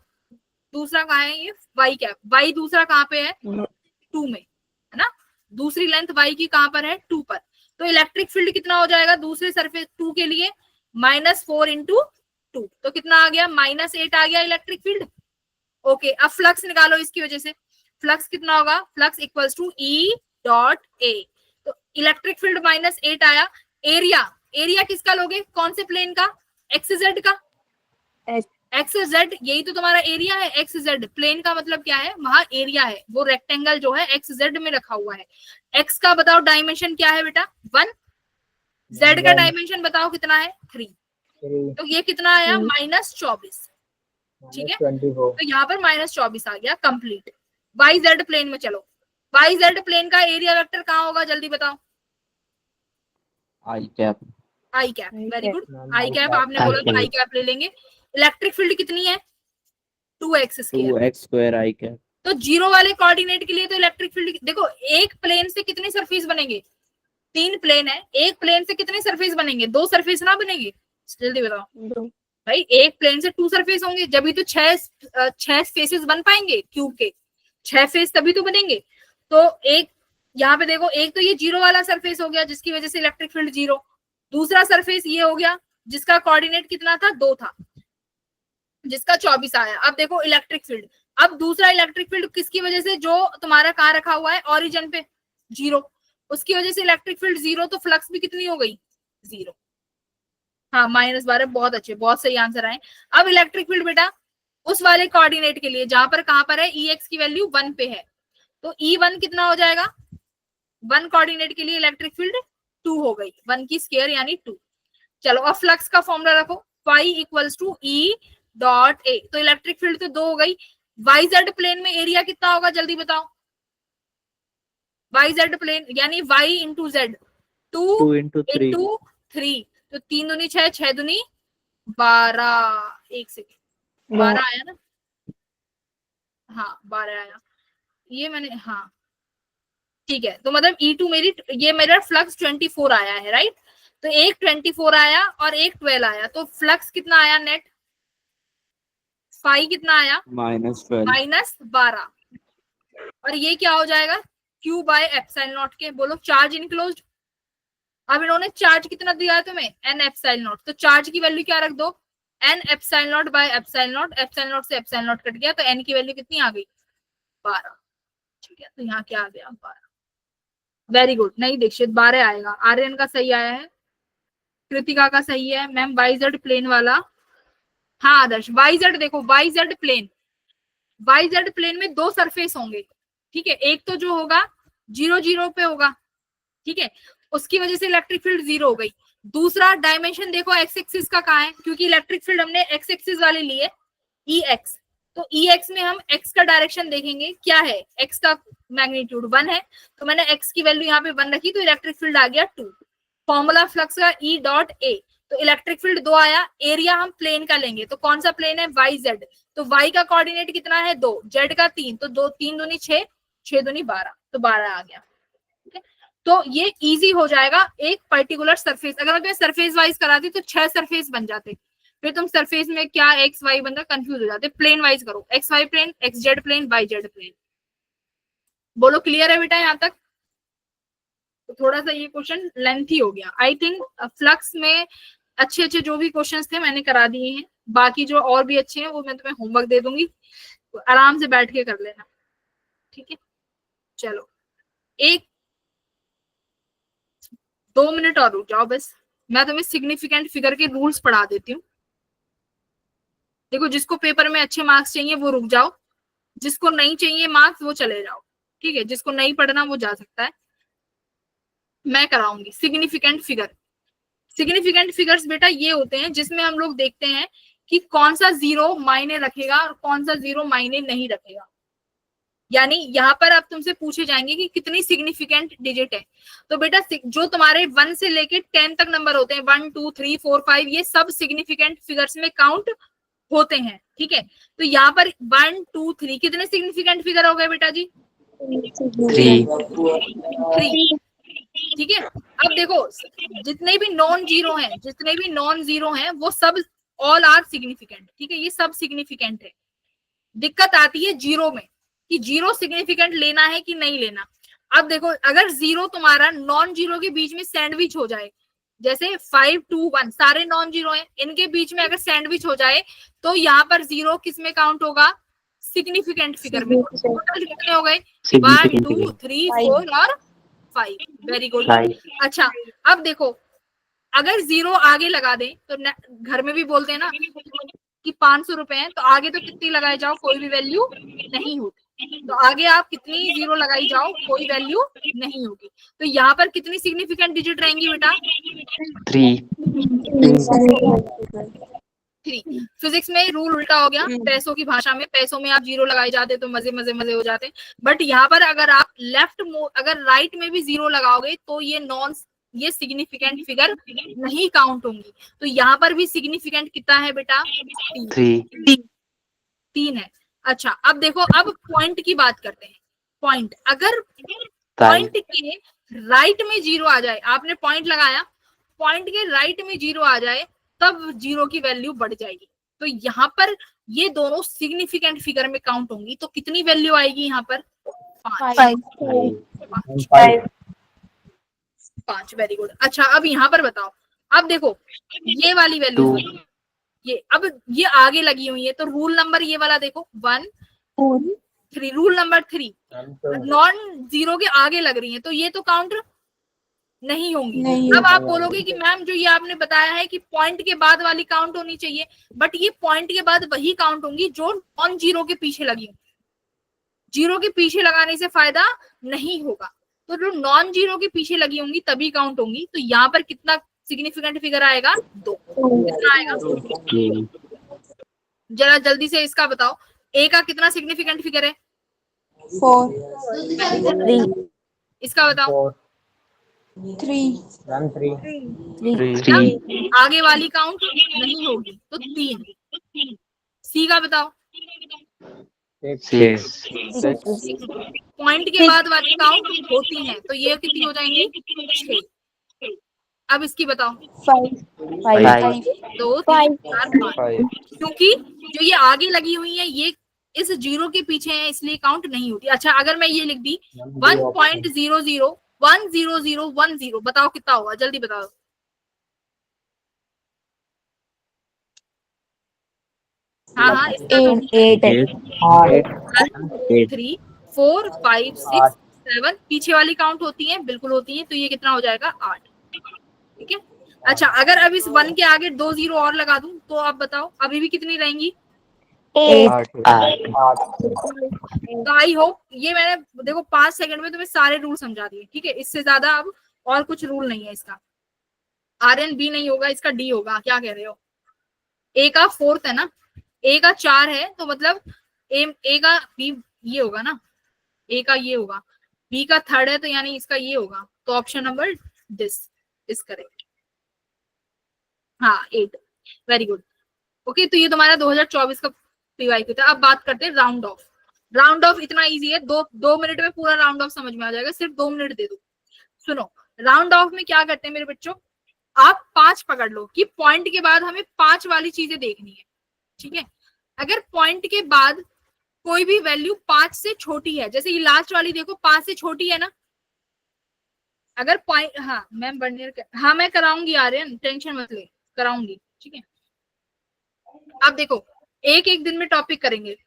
दूसरा कहाँ है? ये Y कैप। Y दूसरा कहाँ पे है? 2 में, है ना। दूसरी लेंथ Y की कहाँ पर है? 2 पर। तो इलेक्ट्रिक फील्ड कितना हो जाएगा दूसरे सरफेस 2 के लिए? -4 × 2, तो कितना आ गया? -8 आ गया इलेक्ट्रिक फील्ड। ओके, अब फ्लक्स निकालो इसकी वजह से। फ्लक्स कितना होगा? Flux equals to E.A। तो इलेक्ट्रिक फील्ड -8 आया। एरिया किसका लोगे? कौन से प्लेन का? XZ का। XZ, यही तो तुम्हारा एरिया है। XZ प्लेन का मतलब क्या है? वहां एरिया है, वो रेक्टेंगल जो है XZ में रखा हुआ है। X का बताओ डायमेंशन क्या है बेटा? 1। Z का डायमेंशन बताओ कितना है? 3। तो ये कितना आया -24, ठीक है। 24 तो यहाँ पर -24 आ गया कंप्लीट। वाई जेड प्लेन में चलो, वाई जेड प्लेन का एरिया वेक्टर कहाँ होगा जल्दी बताओ। आई कैप आई कैप, वेरी गुड। आई कैप cap, आपने बोला तो आई कैप ले लेंगे। इलेक्ट्रिक फील्ड कितनी है 2x स्क्वायर, 2x स्क्वायर आई कैप। तो जीरो वाले कोऑर्डिनेट के लिए तो इलेक्ट्रिक फील्ड देखो, एक प्लेन से कितने सरफेस बनेंगे, 3 प्लेन है, एक प्लेन से कितने सरफेस बनेंगे, 2 सरफेस ना बनेंगे, जल्दी बताओ 2 भाई। एक प्लेन से 2 सरफेस होंगे, जब भी तो 6 फेसेस बन पाएंगे क्यूब के, 6 फेस तभी तो बनेंगे। तो एक यहाँ पे देखो, एक तो ये जीरो वाला सरफेस हो गया जिसकी वजह से इलेक्ट्रिक फील्ड 0, दूसरा सरफेस ये हो गया जिसका कोऑर्डिनेट कितना था 2 था, जिसका 24 आया। अब देखो इलेक्ट्रिक फील्ड, अब दूसरा इलेक्ट्रिक फील्ड किसकी वजह से, जो तुम्हारा कहाँ रखा हुआ है ओरिजिन पे 0, उसकी वजह से इलेक्ट्रिक फील्ड 0, तो फ्लक्स भी कितनी हो गई 0। हाँ -12, बहुत अच्छे, बहुत सही आंसर आए। अब इलेक्ट्रिक फील्ड बेटा उस वाले कोऑर्डिनेट के लिए जहां पर कहां पर है Ex की वैल्यू 1 पे है, तो E1 कितना हो जाएगा, 1 कोऑर्डिनेट के लिए इलेक्ट्रिक फील्ड 2 हो गई, 1 की स्क्वायर यानी 2। चलो अब फ्लक्स का फॉर्मूला रखो, phi equals to E dot A, तो इलेक्ट्रिक फील्ड तो 2 हो गई। वाई जेड प्लेन में एरिया कितना होगा जल्दी बताओ, वाई जेड प्लेन यानी y into Z, 2 into 3 into 3, तो 3 दूनी 6, 6 दूनी 12, एक सेकेंड 12 आया ना, हाँ 12 आया, ये मैंने, हाँ ठीक है। तो मतलब E2 मेरी, ये मेरा फ्लक्स 24 आया है राइट, तो एक 24 आया और एक 12 आया, तो फ्लक्स कितना आया नेट, फाई कितना आया -12 -12, और ये क्या हो जाएगा Q बाय एप्सिलॉन नॉट के, बोलो चार्ज इनक्लोज्ड। अब इन्होंने चार्ज कितना दिया है तुम्हें n एप्सिलॉन नॉट, तो चार्ज की वैल्यू क्या रख दो n epsilon not bye epsilon not, epsilon not से एप्सिलॉन नॉट कट गया तो n की वैल्यू कितनी आ गई 12, ठीक है। तो यहाँ क्या आ गया 12, वेरी गुड। नहीं दीक्षित 12 आएगा, आर्यन का सही आया है, कृतिका का सही है मैम, वाई जेड प्लेन वाला, हाँ आदर्श वाई जेड, देखो Y Z plane, Y Z plane में 2 सरफेस होंगे, ठीक है। एक तो जो होगा 0 0 पे होगा, ठीक है, उसकी वजह से इलेक्ट्रिक फील्ड 0 हो गई। दूसरा डायमेंशन देखो एक्स एक्सिस का कहाँ है, क्योंकि इलेक्ट्रिक फील्ड हमने एक्स एक्सिस वाले लिए Ex, तो Ex में हम x का डायरेक्शन देखेंगे क्या है, x का मैग्नीट्यूड 1 है, तो मैंने x की वैल्यू यहाँ पे 1 रखी, तो इलेक्ट्रिक फील्ड आ गया 2। फॉर्मूला फ्लक्स का E डॉट ए, तो इलेक्ट्रिक फील्ड 2 आया, एरिया हम प्लेन का लेंगे, तो कौन सा प्लेन है वाई जेड, तो y का कोऑर्डिनेट कितना है 2, z का 3, तो 2 3 दूनी 6, 6 दूनी 12, तो 12 आ गया, ठीक है। तो ये इजी हो जाएगा एक पर्टिकुलर सरफेस, अगर मैं सरफेस वाइज कराती तो 6 सरफेस बन जाते, फिर तुम सरफेस में क्या एक्स वाई बनता कंफ्यूज हो जाते, प्लेन वाइज करो, X Y plane, X Z plane, Y Z plane. बोलो क्लियर है बेटा यहाँ तक। तो थोड़ा सा ये क्वेश्चन लेंथी हो गया, आई थिंक फ्लक्स में अच्छे अच्छे जो भी क्वेश्चंस थे मैंने करा दिए हैं, बाकी जो और भी अच्छे हैं वो मैं तुम्हें होमवर्क दे दूंगी, तो आराम से बैठ के कर लेना, ठीक है। चलो 1-2 मिनट और रुक जाओ बस, मैं तुम्हें सिग्निफिकेंट फिगर के रूल्स पढ़ा देती हूँ। देखो जिसको पेपर में अच्छे मार्क्स चाहिए वो रुक जाओ, जिसको नहीं चाहिए मार्क्स वो चले जाओ, ठीक है। जिसको नहीं पढ़ना वो जा सकता है, मैं कराऊंगी सिग्निफिकेंट फिगर। सिग्निफिकेंट फिगर्स बेटा ये होते हैं जिसमें हम लोग देखते हैं कि कौन सा 0 मायने रखेगा और कौन सा 0 मायने नहीं रखेगा। यानी यहाँ पर अब तुमसे पूछे जाएंगे कि कितनी सिग्निफिकेंट डिजिट है, तो बेटा जो तुम्हारे 1 से लेके 10 तक नंबर होते हैं, 1 2 3 4 5, ये सब सिग्निफिकेंट फिगर्स में काउंट होते हैं, ठीक है। तो यहाँ पर 1 2 3 कितने सिग्निफिकेंट फिगर हो गए बेटा जी 3, 3, ठीक है। अब देखो जितने भी नॉन जीरो हैं वो सब ऑल आर सिग्निफिकेंट, ठीक है, ये सब सिग्निफिकेंट है। दिक्कत आती है जीरो में कि जीरो सिग्निफिकेंट लेना है कि नहीं लेना। अब देखो अगर जीरो तुम्हारा नॉन जीरो के बीच में सैंडविच हो जाए, जैसे 5 2 1 सारे नॉन जीरो हैं, इनके बीच में अगर सैंडविच हो जाए तो यहाँ पर जीरो किस में काउंट होगा सिग्निफिकेंट फिगर में। टोटल कितने हो गए 1 2 3 4 और 5, वेरी गुड। अच्छा अब देखो अगर जीरो आगे लगा दे तो घर में भी बोलते हैं ना कि 500 रुपए है, तो आगे तो कितनी लगाई जाओ कोई भी वैल्यू नहीं होती, तो आगे आप कितनी जीरो लगाई जाओ कोई वैल्यू नहीं होगी। तो यहाँ पर कितनी सिग्निफिकेंट डिजिट रहेंगी बेटा 3, 3। फिजिक्स में रूल उल्टा हो गया, पैसों की भाषा में, पैसों में आप 0 लगाए जाते तो मजे मजे मजे हो जाते, बट यहाँ पर अगर आप अगर राइट में भी 0 लगाओगे तो ये सिग्निफिकेंट फिगर नहीं काउंट होंगी। तो यहाँ पर भी सिग्निफिकेंट कितना है बेटा? 3 है। अच्छा अब देखो, अब पॉइंट की बात करते हैं। पॉइंट, अगर पॉइंट के राइट में 0 आ जाए, आपने पॉइंट लगाया, पॉइंट के राइट में 0 आ जाए तब 0 की वैल्यू बढ़ जाएगी। तो यहाँ पर ये दोनों सिग्निफिकेंट फिगर में काउंट होंगी। तो कितनी वैल्यू आएगी यहाँ पर? 5। Very good. अच्छा अब यहाँ पर बताओ, अब देखो ये वाली वैल्यू, ये अब ये आगे लगी हुई है, तो रूल नंबर ये वाला देखो 1 3, रूल नंबर 3 नॉन 0 के आगे लग रही है, तो ये तो काउंट नहीं होंगी। अब आप बोलोगे कि मैम जो ये आपने बताया है कि पॉइंट के बाद वाली काउंट होनी चाहिए, बट ये पॉइंट के बाद वही काउंट होंगी जो नॉन 0 के पीछे लगी होंगी। 0 के पीछे लगाने से फायदा नहीं होगा, तो जो नॉन 0 के पीछे लगी होंगी तभी काउंट होंगी। तो यहाँ पर कितना सिग्निफिकेंट फिगर आएगा? 2। कितना आएगा? 2। जरा जल्दी से इसका बताओ, ए का कितना सिग्निफिकेंट फिगर है? 4 इसका बताओ। 3 आगे वाली काउंट नहीं होगी तो 3। सी का बताओ। 6 पॉइंट के बाद वाली काउंट होती है, तो ये कितनी हो जाएंगी? 6। अब इसकी बताओ। 5 2 3 4 5, क्योंकि जो ये आगे लगी हुई है ये इस 0 के पीछे है, इसलिए काउंट नहीं होती। अच्छा अगर मैं ये लिख दी 1.001010, बताओ कितना होगा? जल्दी बताओ। हाँ 8 3 4 5 6 7, पीछे वाली काउंट होती है, बिल्कुल होती है, तो ये कितना हो जाएगा? 8। ठीक है। अच्छा अगर अब इस 1 के आगे 2 0 और लगा दूं तो आप बताओ अभी भी कितनी रहेंगी? 8 तो आई होप ये मैंने देखो 5 सेकंड में तुम्हें सारे रूल समझा दिए। ठीक है, इससे ज्यादा अब और कुछ रूल नहीं है इसका। RN B नहीं होगा, इसका D होगा। क्या कह रहे हो? A का 4th है ना, A का 4 है, तो मतलब A का B ये होगा ना, A का ये होगा, B का 3rd है, तो यानी इसका ये होगा। तो option number this is correct. हाँ 8। Very good. ओके, तो ये तुम्हारा 2024 का PYQ था। अब बात करते हैं राउंड ऑफ। राउंड ऑफ इतना इजी है, 2 मिनट में पूरा राउंड ऑफ समझ में आ जाएगा, सिर्फ 2 मिनट दे दो। सुनो, राउंड ऑफ में क्या करते हैं मेरे बच्चों, आप 5 पकड़ लो कि पॉइंट के बाद हमें 5 वाली चीजें देखनी है। ठीक है, अगर पॉइंट के बाद कोई भी वैल्यू 5 से छोटी है, जैसे ये लास्ट वाली देखो 5 से छोटी है ना, अगर पॉइंट, हाँ मैम हाँ मैं कराऊंगी आर्यन, टेंशन मत ले, कराऊंगी। ठीक है, अब देखो एक दिन में टॉपिक करेंगे।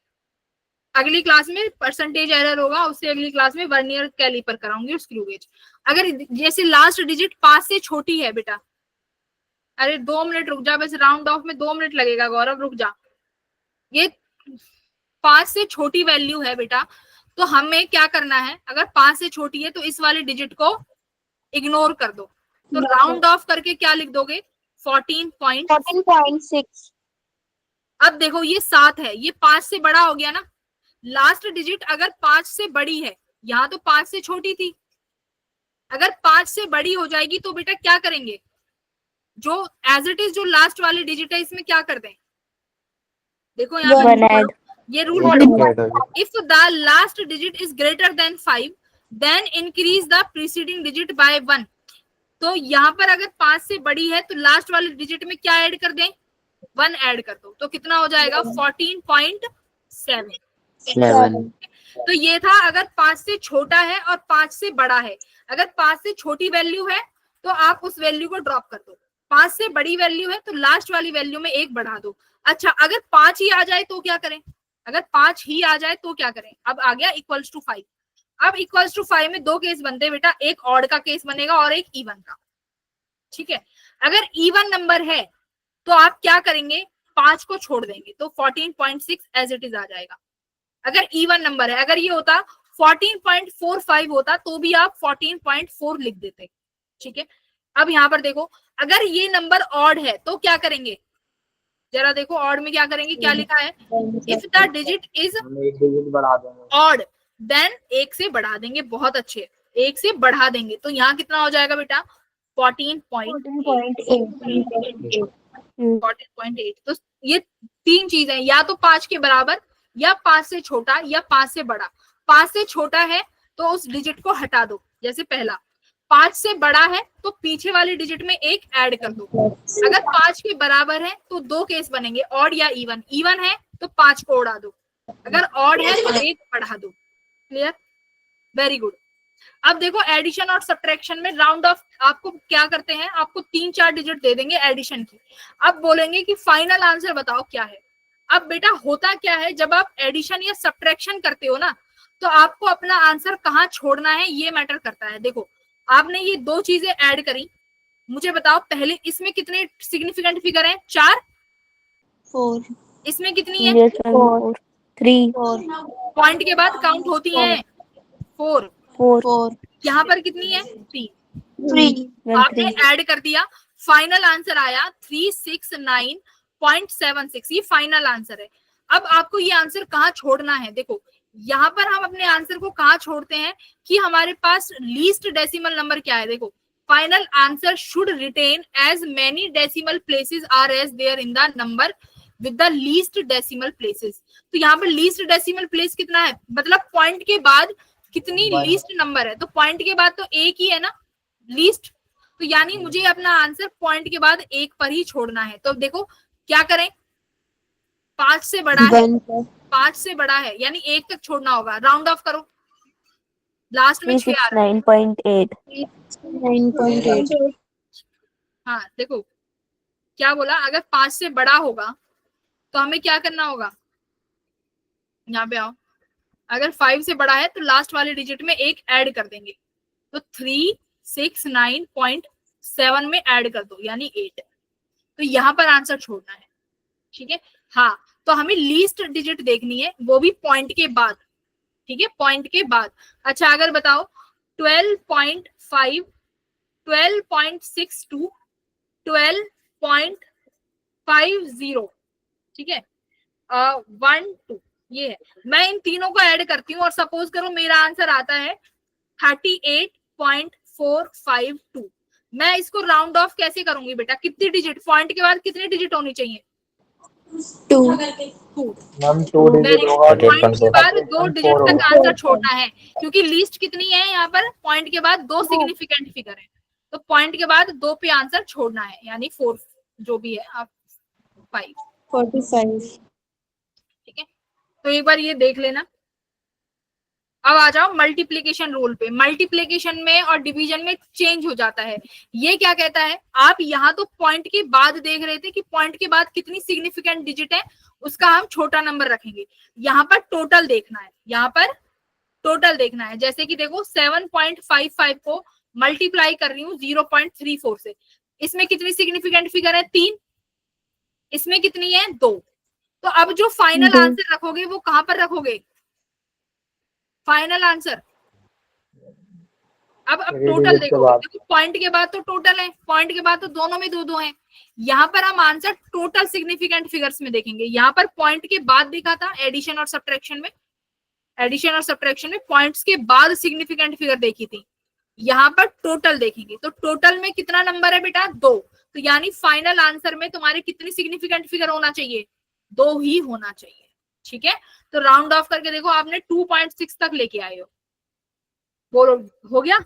अगली क्लास में परसेंटेज एरर होगा, उससे अगली क्लास में वर्नियर कैलिपर कराऊंगी और स्क्रू गेज। अगर जैसे लास्ट डिजिट 5 से छोटी है बेटा, अरे 2 मिनट रुक जा, बस राउंड ऑफ में 2 मिनट लगेगा गौरव, रुक जा। ये 5 से छोटी वैल्यू है बेटा, तो हमें क्या करना है, अगर 5 से छोटी है तो इस वाले डिजिट को इग्नोर कर दो। तो राउंड ऑफ करके क्या लिख दोगे? 14.6। अब देखो ये 7 है, ये 5 से बड़ा हो गया ना। लास्ट डिजिट अगर 5 से बड़ी है, यहाँ तो 5 से छोटी थी, अगर 5 से बड़ी हो जाएगी तो बेटा क्या करेंगे, जो एज इट इज जो लास्ट वाली डिजिट है इसमें क्या कर दें? देखो यहाँ ये rule, if the last digit is greater than 5 then increase the preceding digit by 1। तो यहाँ पर अगर 5 से बड़ी है तो लास्ट वाले डिजिट में क्या ऐड कर दें? 1 ऐड कर दो, तो कितना हो जाएगा? 14.7। तो ये था अगर 5 से छोटा है और 5 से बड़ा है। अगर 5 से छोटी वैल्यू है तो आप उस वैल्यू को ड्रॉप कर दो, 5 से बड़ी वैल्यू है तो लास्ट वाली वैल्यू में 1 बढ़ा दो। अच्छा अगर 5 ही आ जाए तो क्या करें? अगर 5 ही आ जाए तो क्या करें? अब आ गया इक्वल्स टू 5। अब इक्वल्स टू 5 में 2 केस बनते हैं बेटा, एक ऑड का केस बनेगा और एक इवन का। ठीक है, अगर इवन नंबर है तो आप क्या करेंगे? 5 को छोड़ देंगे, तो 14.6 एज इट इज आ जाएगा। अगर इवन नंबर है, अगर ये होता 14.45 होता तो भी आप 14.4 लिख देते। ठीक है, अब यहाँ पर देखो, अगर ये नंबर ऑड है तो क्या करेंगे? जरा देखो ऑड में क्या करेंगे, क्या लिखा है, इफ द डिजिट इज हम एक डिजिट बढ़ा देंगे। ऑड देन एक से बढ़ा देंगे, बहुत अच्छे, एक से बढ़ा देंगे, तो यहाँ कितना हो जाएगा बेटा 14.8। तो ये तीन चीजें, या तो 5 के बराबर, या 5 से छोटा, या 5 से बड़ा। 5 से छोटा है तो उस डिजिट को हटा दो, जैसे पहला। 5 से बड़ा है तो पीछे वाले डिजिट में एक ऐड कर दो। अगर 5 के बराबर है तो दो केस बनेंगे, ऑड या इवन। इवन है तो 5 को उड़ा दो, अगर ऑड है तो एक बढ़ा दो। Clear, very good. अब देखो एडिशन और सब्ट्रैक्शन में राउंड ऑफ आपको क्या करते हैं, आपको 3-4 डिजिट दे देंगे एडिशन की। अब बोलेंगे कि फाइनल आंसर बताओ क्या है। अब बेटा होता क्या है, जब आप एडिशन या सब्ट्रैक्शन करते हो ना, तो आपको अपना आंसर कहाँ छोड़ना है ये मैटर करता है। देखो आपने ये दो चीजें ऐड करी, मुझे बताओ पहले इसमें कितने सिग्निफिकेंट फिगर हैं, 4। 4 इसमें कितनी है, 3 पॉइंट के बाद काउंट होती हैं 4। 4 यहाँ पर कितनी है, 3। 3 आपने ऐड कर दिया, फाइनल आंसर आया 369.76। ये फाइनल आंसर है। अब आपको ये आंसर कहाँ छोड़ना है, देखो यहाँ पर हम अपने आंसर को कहाँ छोड़ते हैं कि हमारे पास लीस्ट डेसिमल नंबर क्या है। देखो final answer should retain as many decimal places are as there in the number with the least decimal places. तो यहाँ पर लीस्ट डेसिमल प्लेस कितना है, मतलब पॉइंट के बाद कितनी लीस्ट नंबर है, तो पॉइंट के बाद तो एक ही है ना लीस्ट, तो यानी मुझे अपना आंसर पॉइंट के बाद एक पर ही छोड़ना है। तो देखो क्या करें, 5 से बड़ा है, 5 से बड़ा है यानी 1 तक छोड़ना होगा, राउंड ऑफ करो, लास्ट में 6 आ रहा है। 9.8 हाँ देखो क्या बोला, अगर 5 से बड़ा होगा तो हमें क्या करना होगा, यहाँ पे आओ, अगर 5 से बड़ा है तो लास्ट वाले डिजिट में एक ऐड कर देंगे, तो 369.7 में ऐड कर दो यानी 8। तो यहाँ पर आंसर छोड़ना है, ठीक है। हाँ तो हमें लीस्ट डिजिट देखनी है, वो भी पॉइंट के बाद, ठीक है, पॉइंट के बाद। अच्छा अगर बताओ 12.5, 12.62, 12.50, ठीक है, 1 2 ये है। मैं इन तीनों को ऐड करती हूँ और सपोज करो मेरा आंसर आता है 38.452। मैं इसको राउंड ऑफ कैसे करूंगी बेटा, कितनी डिजिट, पॉइंट के बाद कितनी डिजिट होनी चाहिए, 2 मैम 2 डिजिट होगा, पॉइंट के बाद 2 डिजिट तक होगा। आंसर छोड़ना है, क्योंकि लिस्ट कितनी है यहाँ पर, पॉइंट के बाद 2 सिग्निफिकेंट फिगर है, तो पॉइंट के बाद 2 पे आंसर छोड़ना है, यानी 4 जो भी है आप 45 ठीक है। तो एक बार ये देख लेना। अब आ जाओ मल्टीप्लीकेशन रूल पे। मल्टीप्लीकेशन में और डिवीजन में चेंज हो जाता है। ये क्या कहता है, आप यहाँ तो पॉइंट के बाद देख रहे थे कि पॉइंट के बाद कितनी सिग्निफिकेंट डिजिट है, उसका हम छोटा नंबर रखेंगे। यहाँ पर टोटल देखना है, यहाँ पर टोटल देखना है। जैसे कि देखो 7.55 को मल्टीप्लाई कर रही हूँ 0.34 से, इसमें कितनी सिग्निफिकेंट फिगर है, 3, इसमें कितनी है, 2। तो अब जो फाइनल आंसर रखोगे वो कहां पर रखोगे, फाइनल आंसर। अब टोटल देखो, देखो पॉइंट के बाद तो टोटल है, पॉइंट के बाद तो दोनों में 2-2 है। यहाँ पर हम आंसर टोटल सिग्निफिकेंट फिगर्स में देखेंगे। यहाँ पर पॉइंट के बाद देखा था एडिशन और सब्ट्रैक्शन में, एडिशन और सब्ट्रैक्शन में पॉइंट्स के बाद सिग्निफिकेंट फिगर देखी थी। यहाँ पर टोटल देखेंगे, तो टोटल में कितना नंबर है बेटा, 2। तो यानी फाइनल आंसर में तुम्हारे कितनी सिग्निफिकेंट फिगर होना चाहिए, 2 ही होना चाहिए, ठीक है। तो राउंड ऑफ करके देखो, आपने 2.6 तक लेके आए हो, बोलो हो गया,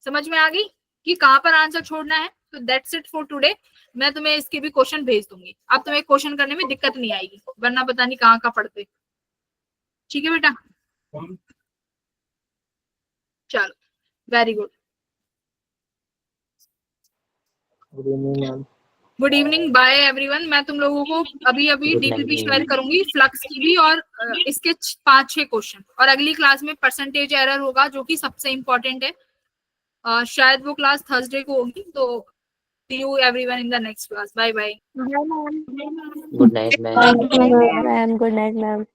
समझ में आ गई कि कहां पर आंसर छोड़ना है। तो दैट्स इट फॉर टुडे। मैं तुम्हें इसके भी क्वेश्चन भेज दूंगी, अब तुम्हें क्वेश्चन करने में दिक्कत नहीं आएगी, वरना पता नहीं कहाँ का पढ़ते। ठीक है बेटा, चलो very good. Good evening, bye everyone. मैं तुम लोगों को अभी अभी डीपीपी शेयर करूंगी, फ्लक्स की भी, और इसके 5-6 क्वेश्चन, और अगली क्लास में परसेंटेज एरर होगा जो कि सबसे इम्पोर्टेंट है। शायद वो क्लास थर्सडे को होगी। तो see you everyone in the next class, bye bye. Good night, ma'am. Ma'am, good night ma'am.